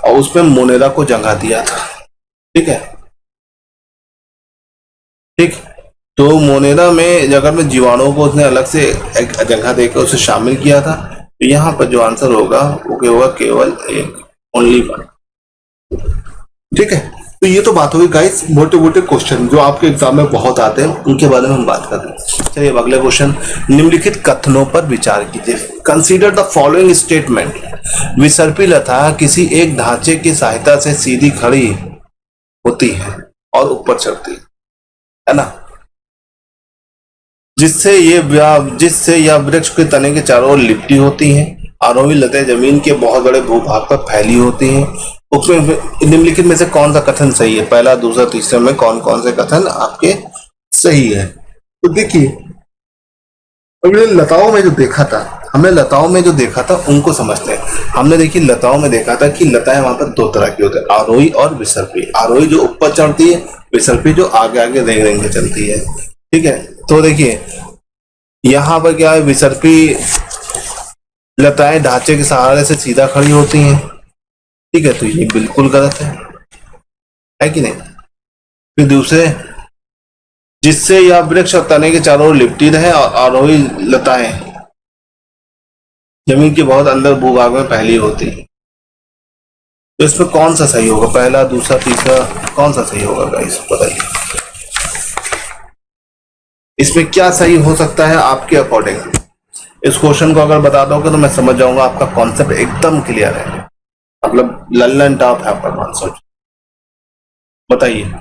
और उसमें मोनेरा को जगह दिया था। ठीक है, ठीक, तो मोनेरा में जगह में जीवाणुओं को उसने अलग से एक जगह देकर उसे शामिल किया था। तो यहाँ पर जो आंसर होगा वो क्या होगा, केवल एक, ओनली वन। ठीक है, तो ये तो बात होगी गाइस मोटे मोटे क्वेश्चन जो आपके एग्जाम में बहुत आते हैं, उनके बारे में हम बात कर रहे हैं। चलिए अब अगले क्वेश्चन, निम्नलिखित कथनों पर विचार कीजिए। कंसीडर द फॉलोइंग स्टेटमेंट, विसर्पी लता किसी एक ढांचे की सहायता से सीधी खड़ी होती है और ऊपर चढ़ती है ना, जिससे यह वृक्ष के तने के चारों ओर लिपटी होती है। आरोही लताएं जमीन के बहुत बड़े भूभाग पर फैली होती हैं। उसमें निम्नलिखित में से कौन सा कथन सही है? पहला, दूसरा, तीसरे में कौन कौन से कथन आपके सही है? तो देखिए, हमने लताओं में जो देखा था उनको समझते हैं। हमने देखिए लताओं में देखा था कि लताएं वहां पर दो तरह की होती है, आरोही और विसर्पी। आरोही जो ऊपर चढ़ती है, विसर्पी जो आगे आगे रेंग रेंग के चलती है। ठीक है, तो देखिए यहाँ पर क्या है, विसर्पी लताएं ढांचे के सहारे से सीधा खड़ी होती हैं। ठीक है, तो ये बिल्कुल गलत है कि नहीं? फिर दूसरे, जिससे यह वृक्ष तने के चारों ओर लिपटी रहे और आरोही लताएं जमीन के बहुत अंदर भूभाग में फैली होती। तो इसमें कौन सा सही होगा? पहला, दूसरा, तीसरा, कौन सा सही होगा गाइस बताइए? इसमें क्या सही हो सकता है आपके अकॉर्डिंग? इस क्वेश्चन को अगर बता दोगे तो मैं समझ जाऊंगा आपका कॉन्सेप्ट एकदम क्लियर है, मतलब लल्लन टॉप है आपका कॉन्सेप्ट। बताइए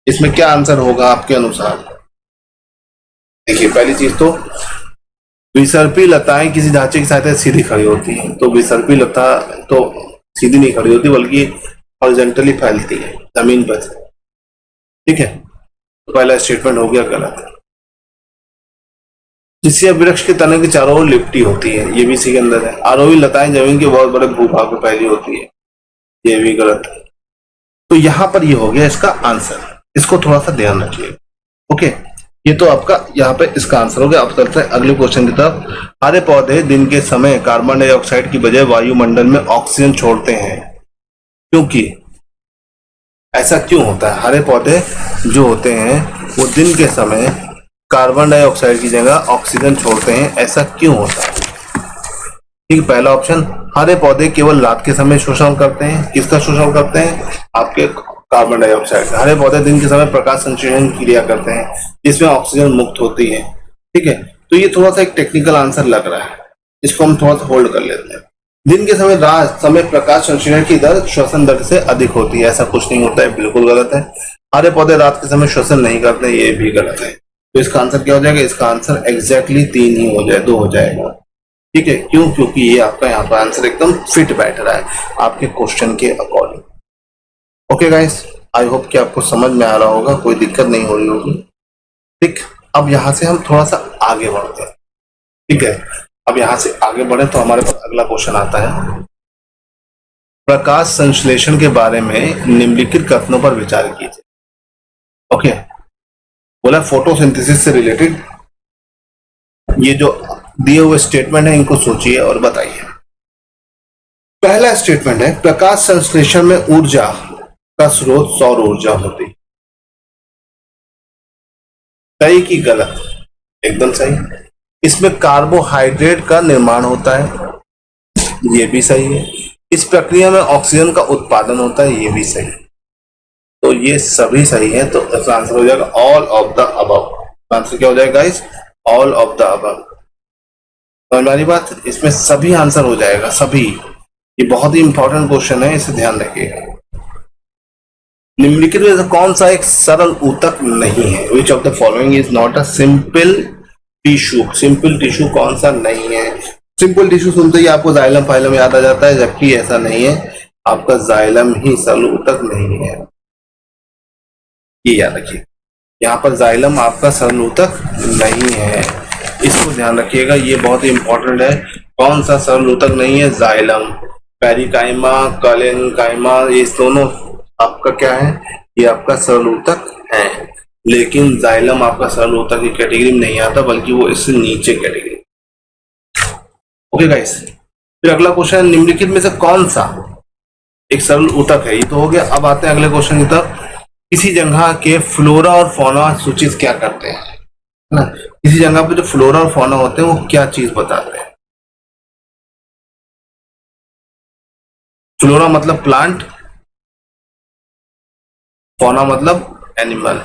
इसमें क्या आंसर होगा आपके अनुसार? देखिए पहली चीज तो, विसर्पी लताएं किसी ढांचे की सहायता से सीधी खड़ी होती है। तो विसर्पी लता तो सीधी नहीं खड़ी होती बल्कि हॉरिजॉन्टली फैलती है जमीन पर। ठीक है, तो पहला स्टेटमेंट हो गया गलत। जिससे वृक्ष के तने के चारों ओर लिपटी होती है, ये भी इसी के अंदर है। आरोही लताएं जमीन के बहुत बड़े भूभाग में फैली होती है, ये भी गलत है। तो यहां पर ये हो गया इसका आंसर, इसको थोड़ा सा ध्यान रखिए। ओके, ये तो आपका यहाँ पे इसका आंसर हो गया। अब चलते हैं अगले क्वेश्चन की तरफ। हरे पौधे दिन के समय कार्बन डाइऑक्साइड की बजाय वायुमंडल में ऑक्सीजन छोड़ते हैं, क्योंकि ऐसा क्यों होता है? हरे पौधे जो होते हैं वो दिन के समय कार्बन डाइऑक्साइड की जगह ऑक्सीजन छोड़ते हैं, ऐसा क्यों होता है? ठीक, पहला ऑप्शन, हरे पौधे केवल रात के समय शोषण करते हैं। किसका शोषण करते हैं? आपके कार्बन डाइऑक्साइड। हरे पौधे दिन के समय प्रकाश संश्लेषण की क्रिया करते हैं जिसमें ऑक्सीजन मुक्त होती है। ठीक है, तो ये थोड़ा सा एक टेक्निकल आंसर लग रहा है, इसको हम थोड़ा सा होल्ड कर लेते हैं। दिन के समय रात समय प्रकाश संश्लेषण की दर श्वसन दर से अधिक होती है, ऐसा कुछ नहीं होता है, बिल्कुल गलत है। हरे पौधे रात के समय श्वसन नहीं करते, ये भी गलत है। तो इसका आंसर क्या हो जाएगा? इसका आंसर एग्जैक्टली 3 ही हो जाए, 2 हो जाएगा। ठीक है, क्यों? क्योंकि ये आपका यहाँ पर आंसर एकदम फिट बैठ रहा है आपके क्वेश्चन के according. Okay guys, I hope कि आपको समझ में आ रहा होगा, कोई दिक्कत नहीं हो रही होगी। ठीक, अब यहाँ से हम थोड़ा सा आगे बढ़ते हैं। ठीक है, अब यहाँ से आगे बढ़े तो हमारे पास अगला क्वेश्चन आता है, प्रकाश संश्लेषण के बारे में निम्नलिखित कथनों पर विचार कीजिए। ओके, बोला फोटोसिंथेसिस से रिलेटेड ये जो दिए हुए स्टेटमेंट है इनको सोचिए और बताइए। पहला स्टेटमेंट है, प्रकाश संश्लेषण में ऊर्जा का स्रोत सौर ऊर्जा होती है। सही कि गलत? एकदम सही। इसमें कार्बोहाइड्रेट का निर्माण होता है, ये भी सही है। इस प्रक्रिया में ऑक्सीजन का उत्पादन होता है, ये भी सही है। तो ये सभी सही है, तो इसका आंसर हो जाएगा all of the above. Answer क्या हो जाएगा guys? All of the above. तो हमारी बात, इसमें सभी आंसर हो जाएगा, सभी। ये बहुत ही इंपॉर्टेंट क्वेश्चन है, इसे ध्यान रखिएगा। निम्नलिखित में से कौन सा एक सरल ऊतक नहीं है? Which of the following is not a simple tissue? Simple tissue कौन सा नहीं है? सिंपल टिश्यू सुनते ही आपको जाइलम फाइलम याद आ जाता है, जबकि ऐसा नहीं है, आपका जाइलम ही सरल ऊतक नहीं है, ये याद रखिए। यहाँ पर जाइलम आपका सरल ऊतक नहीं है, इसको ध्यान रखिएगा, ये बहुत ही इंपॉर्टेंट है। कौन सा सरल ऊतक नहीं है? जाइलम। पेरिकाइमा, कलेनकाइमा, ये दोनों आपका क्या है? ये आपका सरल ऊतक है, लेकिन जाइलम आपका सरल ऊतक की कैटेगरी में नहीं आता, बल्कि वो इससे नीचे कैटेगरी। ओके गाइस, फिर अगला क्वेश्चन, निम्नलिखित में से कौन सा एक सरल ऊतक है? ये तो हो गया। अब आते हैं अगले क्वेश्चन की तरफ। किसी जगह के फ्लोरा और फौना सूचित क्या करते हैं ना? किसी जगह पे जो फ्लोरा और फौना होते हैं वो क्या चीज बताते हैं? फ्लोरा मतलब प्लांट, फौना मतलब एनिमल।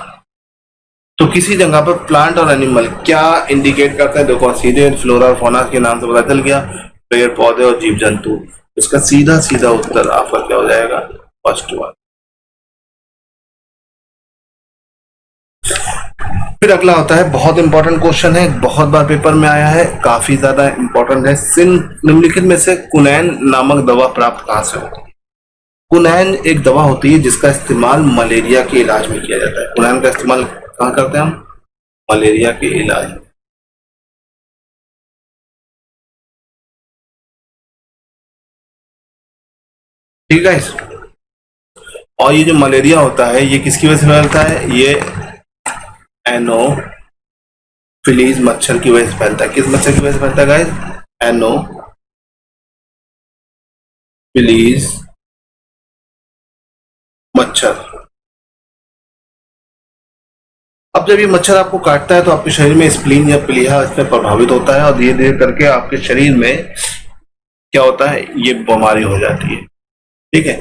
तो किसी जगह पर प्लांट और एनिमल क्या इंडिकेट करते हैं, देखो सीधे फ्लोरा और फौना के नाम से पता चल गया, पेड़ पौधे और जीव जंतु। इसका सीधा सीधा उत्तर आपका क्या हो जाएगा, फर्स्ट वन। फिर अगला होता है, बहुत इंपॉर्टेंट क्वेश्चन है, बहुत बार पेपर में आया है, काफी ज्यादा इंपॉर्टेंट है। निम्नलिखित में से कुनैन नामक दवा प्राप्त कहां से होती है? कुनैन एक दवा होती है जिसका इस्तेमाल मलेरिया के इलाज में किया जाता है। कुनैन का इस्तेमाल कहाँ करते हैं हम? मलेरिया के इलाज में। ठीक है। और ये जो मलेरिया होता है ये किसकी वजह से फैलता है? ये एनोफिलीज मच्छर की वजह से फैलता है। किस मच्छर की वजह से फैलता है गाइस? एनोफिलीज मच्छर। अब जब ये मच्छर आपको काटता है तो आपके शरीर में स्प्लीन या प्लीहा इसमें प्रभावित होता है और धीरे धीरे करके आपके शरीर में क्या होता है, ये बीमारी हो जाती है। ठीक है।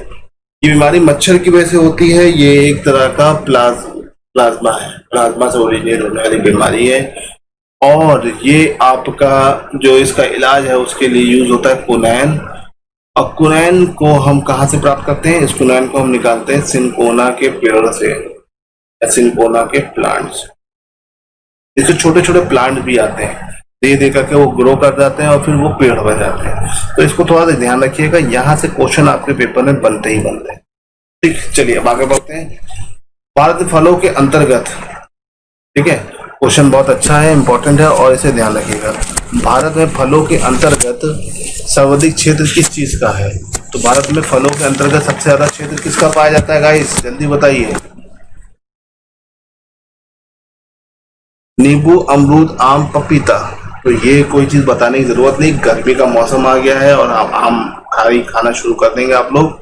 ये बीमारी मच्छर की वजह से होती है। ये एक तरह का प्लाज्मा है, प्लाज्मा से ओरिजिनेट होने वाली बीमारी है। और ये आपका जो इसका इलाज है उसके लिए यूज होता है कुनैन। अब कुनैन को हम कहाँ से प्राप्त करते हैं? इस कुनैन को हम निकालते हैं सिनकोना के पेड़ से या सिनकोना के प्लांट से। इसके छोटे छोटे प्लांट भी आते हैं, धीरे धीरे करके वो ग्रो कर जाते हैं और फिर वो पेड़ बन जाते हैं। तो इसको थोड़ा सा ध्यान रखिएगा, यहाँ से क्वेश्चन आपके पेपर में बनते ही बनते हैं। ठीक, चलिए अब आगे बढ़ते हैं। भारत फलों के अंतर्गत, ठीक है, क्वेश्चन बहुत अच्छा है, इंपॉर्टेंट है और इसे ध्यान रखिएगा। भारत में फलों के अंतर्गत सर्वाधिक क्षेत्र किस चीज का है? तो भारत में फलों के अंतर्गत सबसे ज्यादा क्षेत्र किसका पाया जाता है गाइस? जल्दी बताइए। नींबू, अमरूद, आम, पपीता। तो ये कोई चीज बताने की जरूरत नहीं, गर्मी का मौसम आ गया है और आप आम खाना शुरू कर देंगे आप लोग,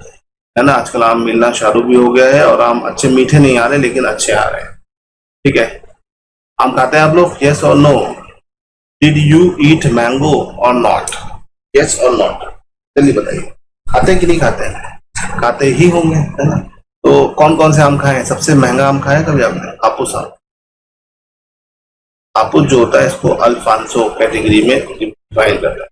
है ना। आजकल आम मिलना चालू भी हो गया है और आम अच्छे मीठे नहीं आ रहे लेकिन अच्छे आ रहे हैं। ठीक है, आम खाते हैं आप लोग? यस और no? Did you eat mango और नॉट? यस और नॉट? जल्दी बताइए, खाते हैं कि नहीं खाते हैं? खाते ही होंगे, है ना। तो कौन कौन से आम खाए हैं? सबसे महंगा आम खाया कभी आपने? हापुस आम। हापुस जो होता है इसको अल्फांसो कैटेगरी में डिफाइन करता है।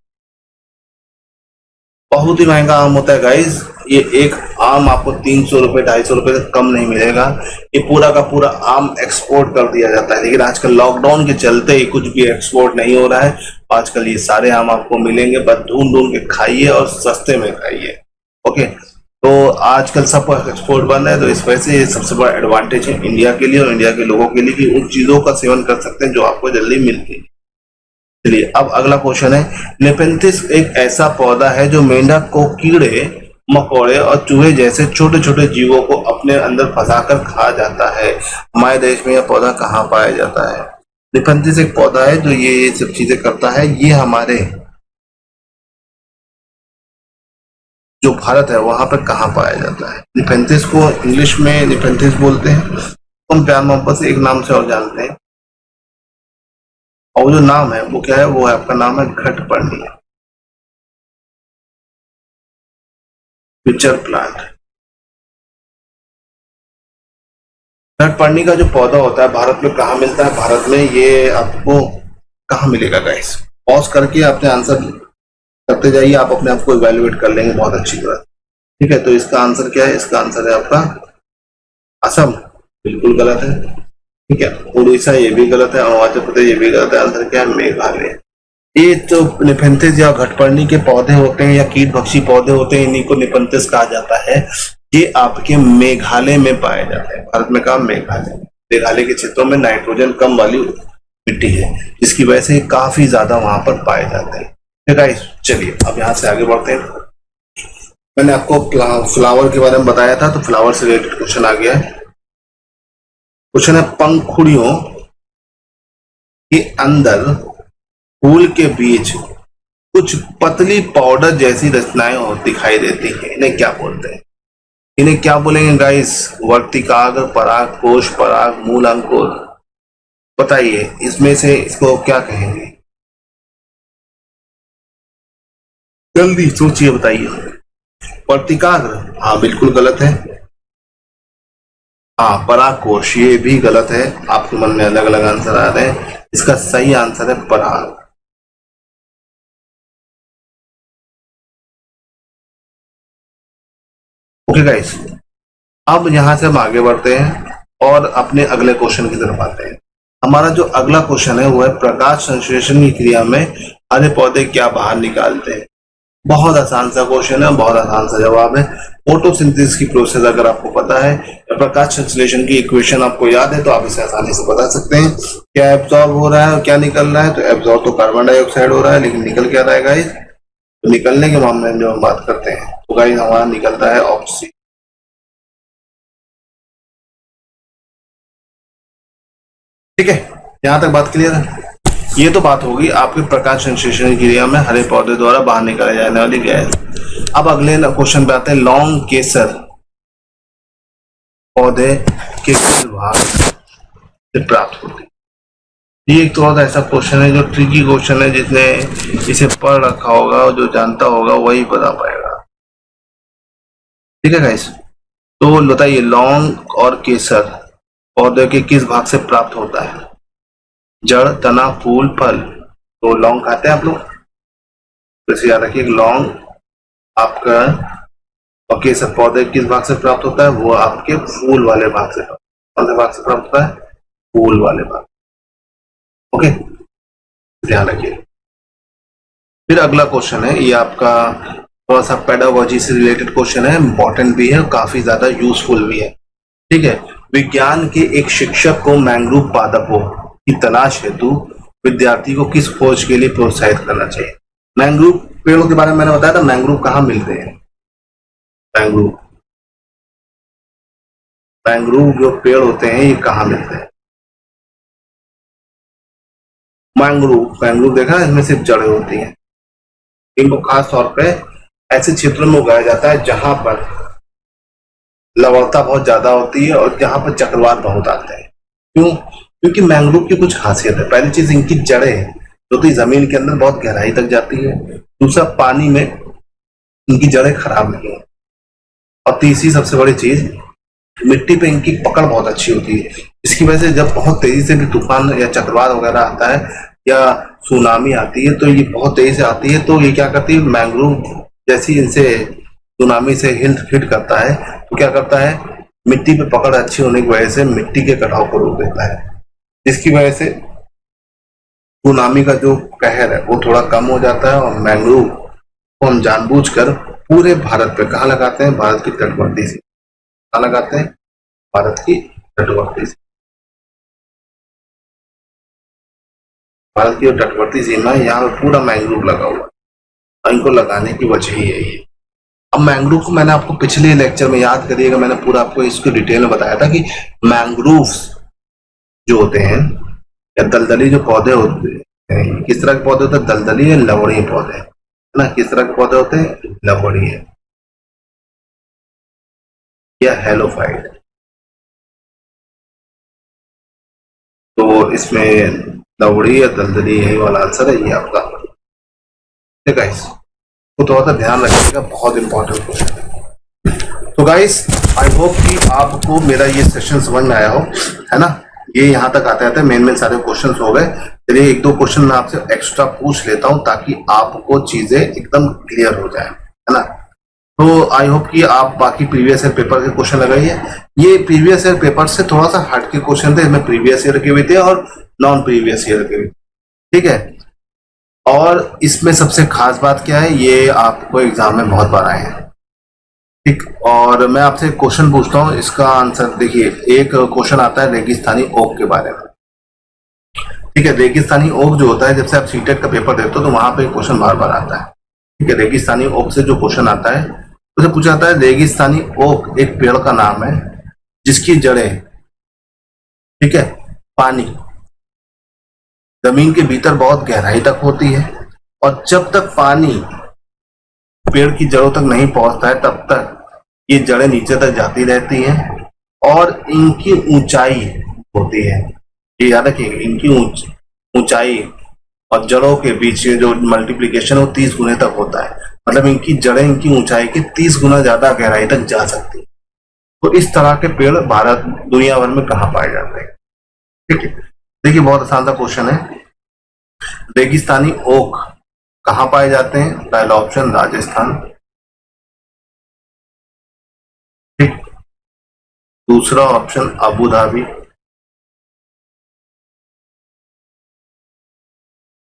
बहुत ही महंगा आम होता है गाइस। ये एक आम आपको 300 रुपए 250 रुपए से कम नहीं मिलेगा। ये पूरा का पूरा आम एक्सपोर्ट कर दिया जाता है, लेकिन आजकल लॉकडाउन के चलते ही कुछ भी एक्सपोर्ट नहीं हो रहा है। आजकल ये सारे आम आपको मिलेंगे, बस ढूंढ ढूंढ के खाइए और सस्ते में खाइए। ओके, तो आजकल सब एक्सपोर्ट बंद है, तो इस वजह से ये सबसे बड़ा एडवांटेज है इंडिया के लिए और इंडिया के लोगों के लिए कि उन चीजों का सेवन कर सकते हैं जो आपको जल्दी मिलती है। चलिए अब अगला क्वेश्चन है, नेपेंथिस एक ऐसा पौधा है जो मेंढक को कीड़े मकोड़े और चूहे जैसे छोटे छोटे जीवों को अपने अंदर फंसाकर खा जाता है। हमारे देश में यह पौधा कहाँ पाया जाता है? नेपेंथिस एक पौधा है जो ये सब चीजें करता है। ये हमारे जो भारत है वहां पर कहाँ पाया जाता है? नेपेंथिस को इंग्लिश में नेपेंथिस बोलते हैं, हम प्यार मोहब्बत से एक नाम से और जानते हैं, और जो नाम है वो क्या है? वो है आपका नाम है घटपर्णी, पिक्चर प्लांट। घटपर्णी का जो पौधा होता है भारत में कहाँ मिलता है? भारत में ये आपको कहाँ मिलेगा गाइस? पॉज करके अपने आंसर करते जाइए, आप अपने आप को इवेल्युएट कर लेंगे बहुत अच्छी तरह। ठीक है, तो इसका आंसर क्या है? इसका आंसर है आपका असम, बिल्कुल गलत है। ठीक है, उड़ीसा ये भी गलत है, अरुणाचल प्रदेश ये भी गलत है। आंसर क्या है? मेघालय। ये तो निपेंथिस या घटपर्णी के पौधे होते हैं या कीट भक्षी पौधे होते हैं, इन्हीं को निपेंथिस कहा जाता है। ये आपके मेघालय में पाए जाते हैं। भारत में कहा? मेघालय। मेघालय के क्षेत्रों में नाइट्रोजन कम वाली मिट्टी है, जिसकी वजह से काफी ज्यादा वहां पर पाए जाते हैं। ठीक है, चलिए अब यहाँ से आगे बढ़ते हैं। मैंने आपको फ्लावर के बारे में बताया था, तो फ्लावर से रिलेटेड क्वेश्चन आ गया है। क्वेश्चन है, पंखुड़ियों के अंदर फूल के बीच कुछ पतली पाउडर जैसी रचनाएं दिखाई देती हैं, इन्हें क्या बोलते हैं? इन्हें क्या बोलेंगे गाइस? वर्तिकाग्र, पराग, कोश पराग, मूल अंकुर। बताइए इसमें से इसको क्या कहेंगे? जल्दी सोचिए, बताइए। वर्तिकाग्र, हाँ बिल्कुल गलत है। हाँ, परागकोश, ये भी गलत है। आपके मन में अलग अलग आंसर आ रहे हैं, इसका सही आंसर है पराग। ओके गाइस, अब यहां से हम आगे बढ़ते हैं और अपने अगले क्वेश्चन की तरफ आते हैं। हमारा जो अगला क्वेश्चन है वो है प्रकाश संश्लेषण की क्रिया में हरे पौधे क्या बाहर निकालते हैं। बहुत आसान सा क्वेश्चन है, बहुत आसान सा जवाब है। फोटोसिंथेसिस की प्रोसेस अगर आपको पता है या प्रकाश संश्लेषण की इक्वेशन आपको याद है तो आप इसे आसानी से बता सकते हैं। क्या एब्जॉर्ब हो रहा है और क्या निकल रहा है। तो एब्जॉर्ब तो कार्बन डाइऑक्साइड हो रहा है, लेकिन निकल क्या रहा है गाइस। तो निकलने के मामले में जो हम बात करते हैं तो गाइस हमारा निकलता है ऑक्सीजन। ठीक है, यहां तक बात क्लियर है। ये तो बात होगी आपके प्रकाश संश्लेषण की क्रिया में हरे पौधे द्वारा बाहर निकाले जाने वाली गैस। अब अगले क्वेश्चन पे आते हैं। लौंग केसर पौधे के किस भाग से प्राप्त होती है। ये एक थोड़ा सा ऐसा क्वेश्चन है जो ट्रिकी क्वेश्चन है, जिसने इसे पढ़ रखा होगा और जो जानता होगा वही बता पाएगा। ठीक है गाइस, तो बताइए लौंग और केसर पौधे के किस भाग से प्राप्त होता है। जड़, तना, फूल, फल। तो लौंग खाते हैं आप लोग, तो इसे याद रखिए लौंग आपका और केसर पौधे किस भाग से प्राप्त होता है, वो आपके फूल वाले भाग से, कौन से भाग से प्राप्त होता है, फूल वाले भाग। ओके, ध्यान रखिए। फिर अगला क्वेश्चन है, ये आपका थोड़ा सा पेडागोजी से रिलेटेड क्वेश्चन है, इंपॉर्टेंट भी है, काफी ज्यादा यूजफुल भी है। ठीक है, विज्ञान के एक शिक्षक को मैंग्रोव पादपों की तलाश हेतु विद्यार्थी को किस खोज के लिए प्रोत्साहित करना चाहिए। मैंग्रोव पेड़ों के बारे में मैंने बताया था, मैंग्रोव कहाँ मिलते हैं। मैंग्रोव मैंग्रोव जो पेड़ होते हैं ये कहाँ मिलते हैं। मैंग्रोव देखा, इसमें सिर्फ जड़ें होती हैं। इनको खास तौर पे ऐसे क्षेत्रों में उगाया जाता है जहां पर लवणता बहुत ज्यादा होती है और जहां पर चक्रवात बहुत आते हैं। क्यों? क्योंकि मैंग्रोव की कुछ खासियत है। पहली चीज, इनकी जड़ें जो तो जमीन के अंदर बहुत गहराई तक जाती है। दूसरा, पानी में इनकी जड़ें खराब नहीं है। और तीसरी सबसे बड़ी चीज, मिट्टी पे इनकी पकड़ बहुत अच्छी होती है। इसकी वजह से जब बहुत तेजी से भी तूफान या चक्रवात वगैरह आता है या सुनामी आती है तो ये बहुत तेजी से आती है, तो ये क्या करती है, मैंग्रोव जैसी इनसे सुनामी से हिट करता है तो क्या करता है, मिट्टी पे पकड़ अच्छी होने की वजह से मिट्टी के कटाव को रोक देता है। जिसकी वजह से सुनामी का जो कहर है वो थोड़ा कम हो जाता है। और मैंग्रोव को हम जानबूझकर पूरे भारत पे कहाँ लगाते हैं, भारत की तटवर्ती से। कहाँ लगाते हैं, भारत की तटवर्ती से। भारत की जो तटवर्ती सीमा है यहाँ पे पूरा मैंग्रोव लगा हुआ है और इनको लगाने की वजह ही यही है। अब मैंग्रोव को मैंने आपको पिछले लेक्चर में याद करिएगा, मैंने पूरा आपको इसको डिटेल में बताया था कि मैंग्रोव्स जो होते हैं या दलदली जो पौधे होते हैं, किस तरह के पौधे होते हैं, दलदली या लवणीय पौधे है ना। किस तरह के पौधे होते हैं, लवणीय या हेलोफाइट। तो इसमें लवड़ी या दलदली यही वाला आंसर है, ये आपका। ठीक है, तो थोड़ा सा ध्यान रखिएगा, बहुत इंपॉर्टेंट क्वेश्चन है। तो गाइस, आई होप कि आपको मेरा ये सेशन समझ में आया हो, है ना। ये यहाँ तक आते आते मेन सारे क्वेश्चन हो गए। चलिए एक दो क्वेश्चन मैं आपसे एक्स्ट्रा पूछ लेता हूँ ताकि आपको चीजें एकदम क्लियर हो जाए, है ना। तो आई होप कि आप बाकी प्रीवियस ईयर पेपर के क्वेश्चन लगाइए। ये प्रीवियस ईयर पेपर से थोड़ा सा हट के क्वेश्चन थे, इसमें प्रीवियस ईयर के भी थे और नॉन प्रीवियस ईयर के भी। ठीक है, और इसमें सबसे खास बात क्या है, ये आपको एग्जाम में बहुत बार आए हैं। ठीक, और मैं आपसे क्वेश्चन पूछता हूँ, इसका आंसर देखिए। एक क्वेश्चन आता है रेगिस्तानी ओक के बारे में। ठीक है, रेगिस्तानी ओक जो होता है, जब से आप सीटेट का पेपर देखते हो तो वहां पे क्वेश्चन बार बार आता है। ठीक है, रेगिस्तानी ओक से जो क्वेश्चन आता है उसे पूछा जाता है, रेगिस्तानी ओक एक पेड़ का नाम है जिसकी जड़ें, ठीक है, पानी जमीन के भीतर बहुत गहराई तक होती है और जब तक पानी पेड़ की जड़ों तक नहीं पहुंचता है तब तक ये जड़ें नीचे तक जाती रहती हैं और इनकी ऊंचाई होती है, ये याद रखिए, इनकी ऊंचाई और जड़ों के बीच जो मल्टीप्लिकेशन वो 30 गुने तक होता है। मतलब इनकी जड़ें इनकी ऊंचाई की 30 गुना ज्यादा गहराई तक जा सकती है। तो इस तरह के पेड़ भारत दुनिया भर में कहाँ पाए जाते हैं? ठीक है, देखिए बहुत आसान सा क्वेश्चन है। रेगिस्तानी ओक कहाँ पाए जाते हैं? पहला ऑप्शन राजस्थान, ठीक। दूसरा ऑप्शन अबू धाबी,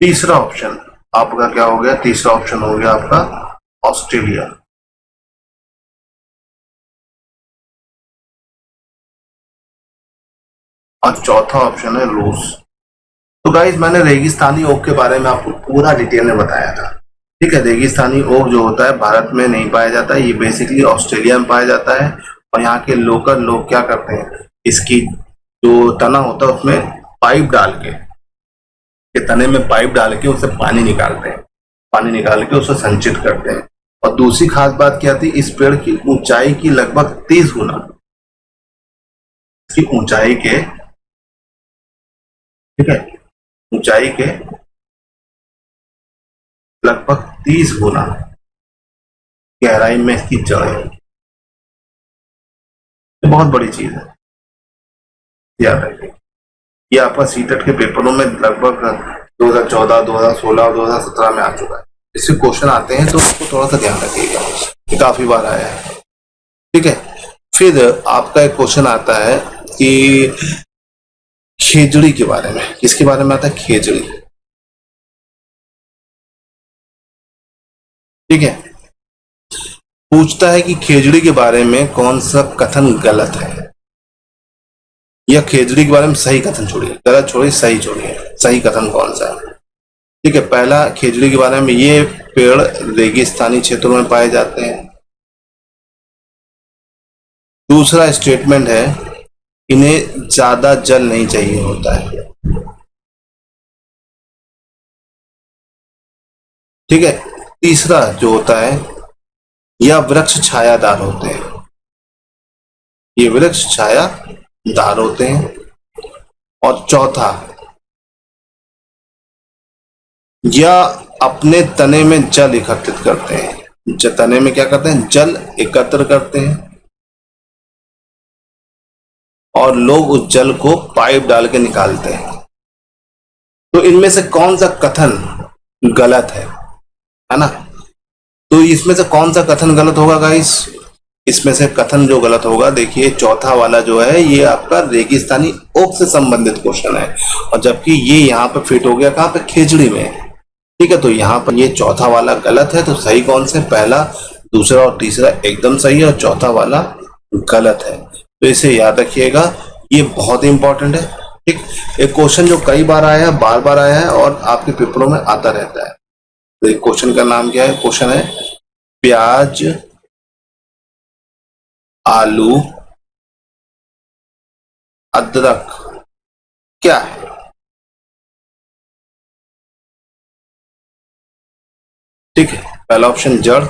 तीसरा ऑप्शन आपका क्या हो गया? तीसरा ऑप्शन हो गया आपका ऑस्ट्रेलिया, और चौथा ऑप्शन है रूस। तो गाइस मैंने रेगिस्तानी ओक के बारे में आपको पूरा डिटेल में बताया था, ठीक है। रेगिस्तानी ओक जो होता है भारत में नहीं पाया जाता, ये बेसिकली ऑस्ट्रेलिया में पाया जाता है। और यहाँ के लोकल लोग क्या करते हैं, इसकी जो तना होता है उसमें पाइप डाल के तने में पाइप डाल के उससे पानी निकालते हैं, पानी निकाल के उसे संचित करते हैं। और दूसरी खास बात क्या थी, इस पेड़ की ऊंचाई की लगभग 30 गुना, इसकी ऊंचाई के, ठीक है, ऊंचाई के लगभग 30 गुना गहराई में इसकी जड़ है। ये बहुत बड़ी चीज है, याद रखिए। ये आपका सीटेट के पेपरों में लगभग 2014, 2016 और 2017 में आ चुका है। इससे क्वेश्चन आते हैं तो उसको थोड़ा सा ध्यान रखिएगा, ये काफी बार आया है, ठीक है। फिर आपका एक क्वेश्चन आता है कि खेजड़ी के बारे में। किसके बारे में आता है? खेजड़ी, ठीक है। पूछता है कि खेजड़ी के बारे में कौन सा कथन गलत है, या खेजड़ी के बारे में सही कथन छोड़िए, गलत छोड़िए, सही छोड़िए, सही कथन कौन सा है? ठीक है, पहला खेजड़ी के बारे में, ये पेड़ रेगिस्तानी क्षेत्रों में पाए जाते हैं। दूसरा स्टेटमेंट है, इन्हें ज्यादा जल नहीं चाहिए होता है, ठीक है। तीसरा जो होता है, यह वृक्ष छायादार होते हैं, ये वृक्ष छायादार होते हैं। और चौथा, या अपने तने में जल एकत्रित करते हैं, तने में क्या करते हैं? जल एकत्र करते हैं, और लोग उस जल को पाइप डाल के निकालते हैं। तो इनमें से कौन सा कथन गलत है ना? तो इसमें से कौन सा कथन गलत होगा गाइस? इसमें से कथन जो गलत होगा, देखिए चौथा वाला जो है, ये आपका रेगिस्तानी ओक से संबंधित क्वेश्चन है, और जबकि ये यहाँ पे फिट हो गया कहाँ पे? खेजड़ी में, ठीक है। तो यहाँ पर ये चौथा वाला गलत है, तो सही कौन से? पहला, दूसरा और तीसरा एकदम सही है, और चौथा वाला गलत है। तो इसे याद रखिएगा, ये बहुत ही इंपॉर्टेंट है, ठीक। एक क्वेश्चन जो कई बार आया है, बार बार आया है, और आपके पेपरों में आता रहता है। तो क्वेश्चन का नाम क्या है? क्वेश्चन है प्याज, आलू, अदरक क्या है? ठीक है, पहला ऑप्शन जड़,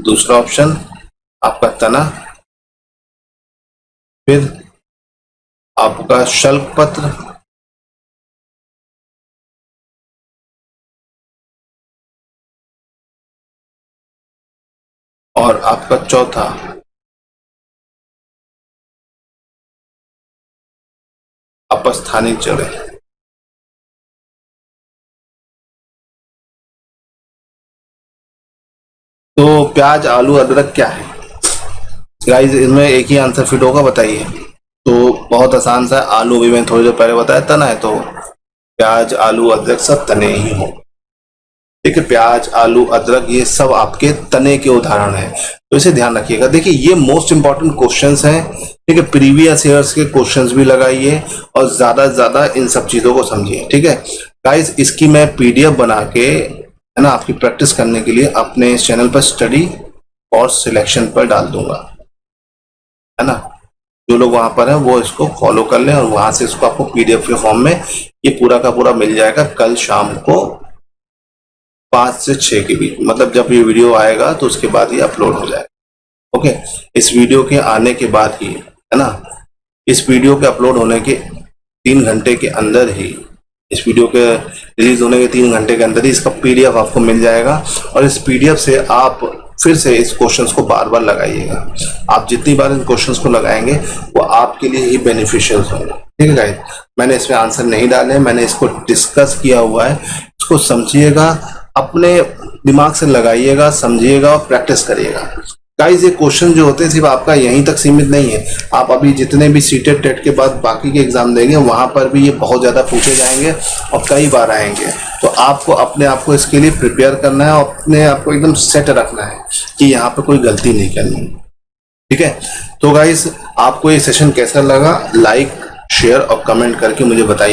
दूसरा ऑप्शन आपका तना, फिर आपका शल्क पत्र, और आपका चौथा अपस्थानिक जड़ें। तो प्याज, आलू, अदरक क्या है गाइस? इसमें एक ही आंसर फिट होगा, बताइए। तो बहुत आसान सा, आलू भी मैंने थोड़ी देर पहले बताया, तना है, तो प्याज, आलू, अदरक सब तने ही हो, ठीक है। प्याज, आलू, अदरक ये सब आपके तने के उदाहरण हैं, तो इसे ध्यान रखिएगा। देखिए ये मोस्ट इंपॉर्टेंट क्वेश्चंस हैं, ठीक है। प्रीवियस ईयर्स के क्वेश्चंस भी लगाइए, और ज्यादा से ज्यादा इन सब चीजों को समझिए, ठीक है गाइस। इसकी मैं पीडीएफ बना के, है ना, आपकी प्रैक्टिस करने के लिए अपने चैनल पर स्टडी और सिलेक्शन पर डाल दूंगा, है ना। जो लोग वहां पर हैं वो इसको फॉलो कर लें, और वहां से इसको आपको पीडीएफ के फॉर्म में ये पूरा का पूरा मिल जाएगा कल शाम को 5 से 6 के बीच, मतलब जब ये वीडियो आएगा तो उसके बाद ही अपलोड हो जाएगा। ओके, इस वीडियो के आने के बाद ही, है ना, इस वीडियो के अपलोड होने के 3 घंटे के अंदर ही इस वीडियो के रिलीज होने के 3 घंटे के अंदर ही इसका पीडीएफ आपको मिल जाएगा और इस पीडीएफ से आप फिर से इस क्वेश्चंस को बार बार लगाइएगा। आप जितनी बार इन क्वेश्चंस को लगाएंगे वो आपके लिए ही बेनिफिशियल होंगे। ठीक है गाइस, मैंने इसमें आंसर नहीं डाले, मैंने इसको डिस्कस किया हुआ है। इसको समझिएगा, अपने दिमाग से लगाइएगा, समझिएगा और प्रैक्टिस करिएगा। गाइस ये क्वेश्चन जो होते हैं सिर्फ आपका यहीं तक सीमित नहीं है, आप अभी जितने भी सीटेट टेट के बाद बाकी के एग्जाम देंगे वहां पर भी ये बहुत ज्यादा पूछे जाएंगे और कई बार आएंगे। तो आपको अपने आप को इसके लिए प्रिपेयर करना है और अपने आप को एकदम सेट रखना है कि यहाँ पे कोई गलती नहीं करनी। ठीक है, तो गाइस आपको ये सेशन कैसा लगा, लाइक शेयर और कमेंट करके मुझे बताइए।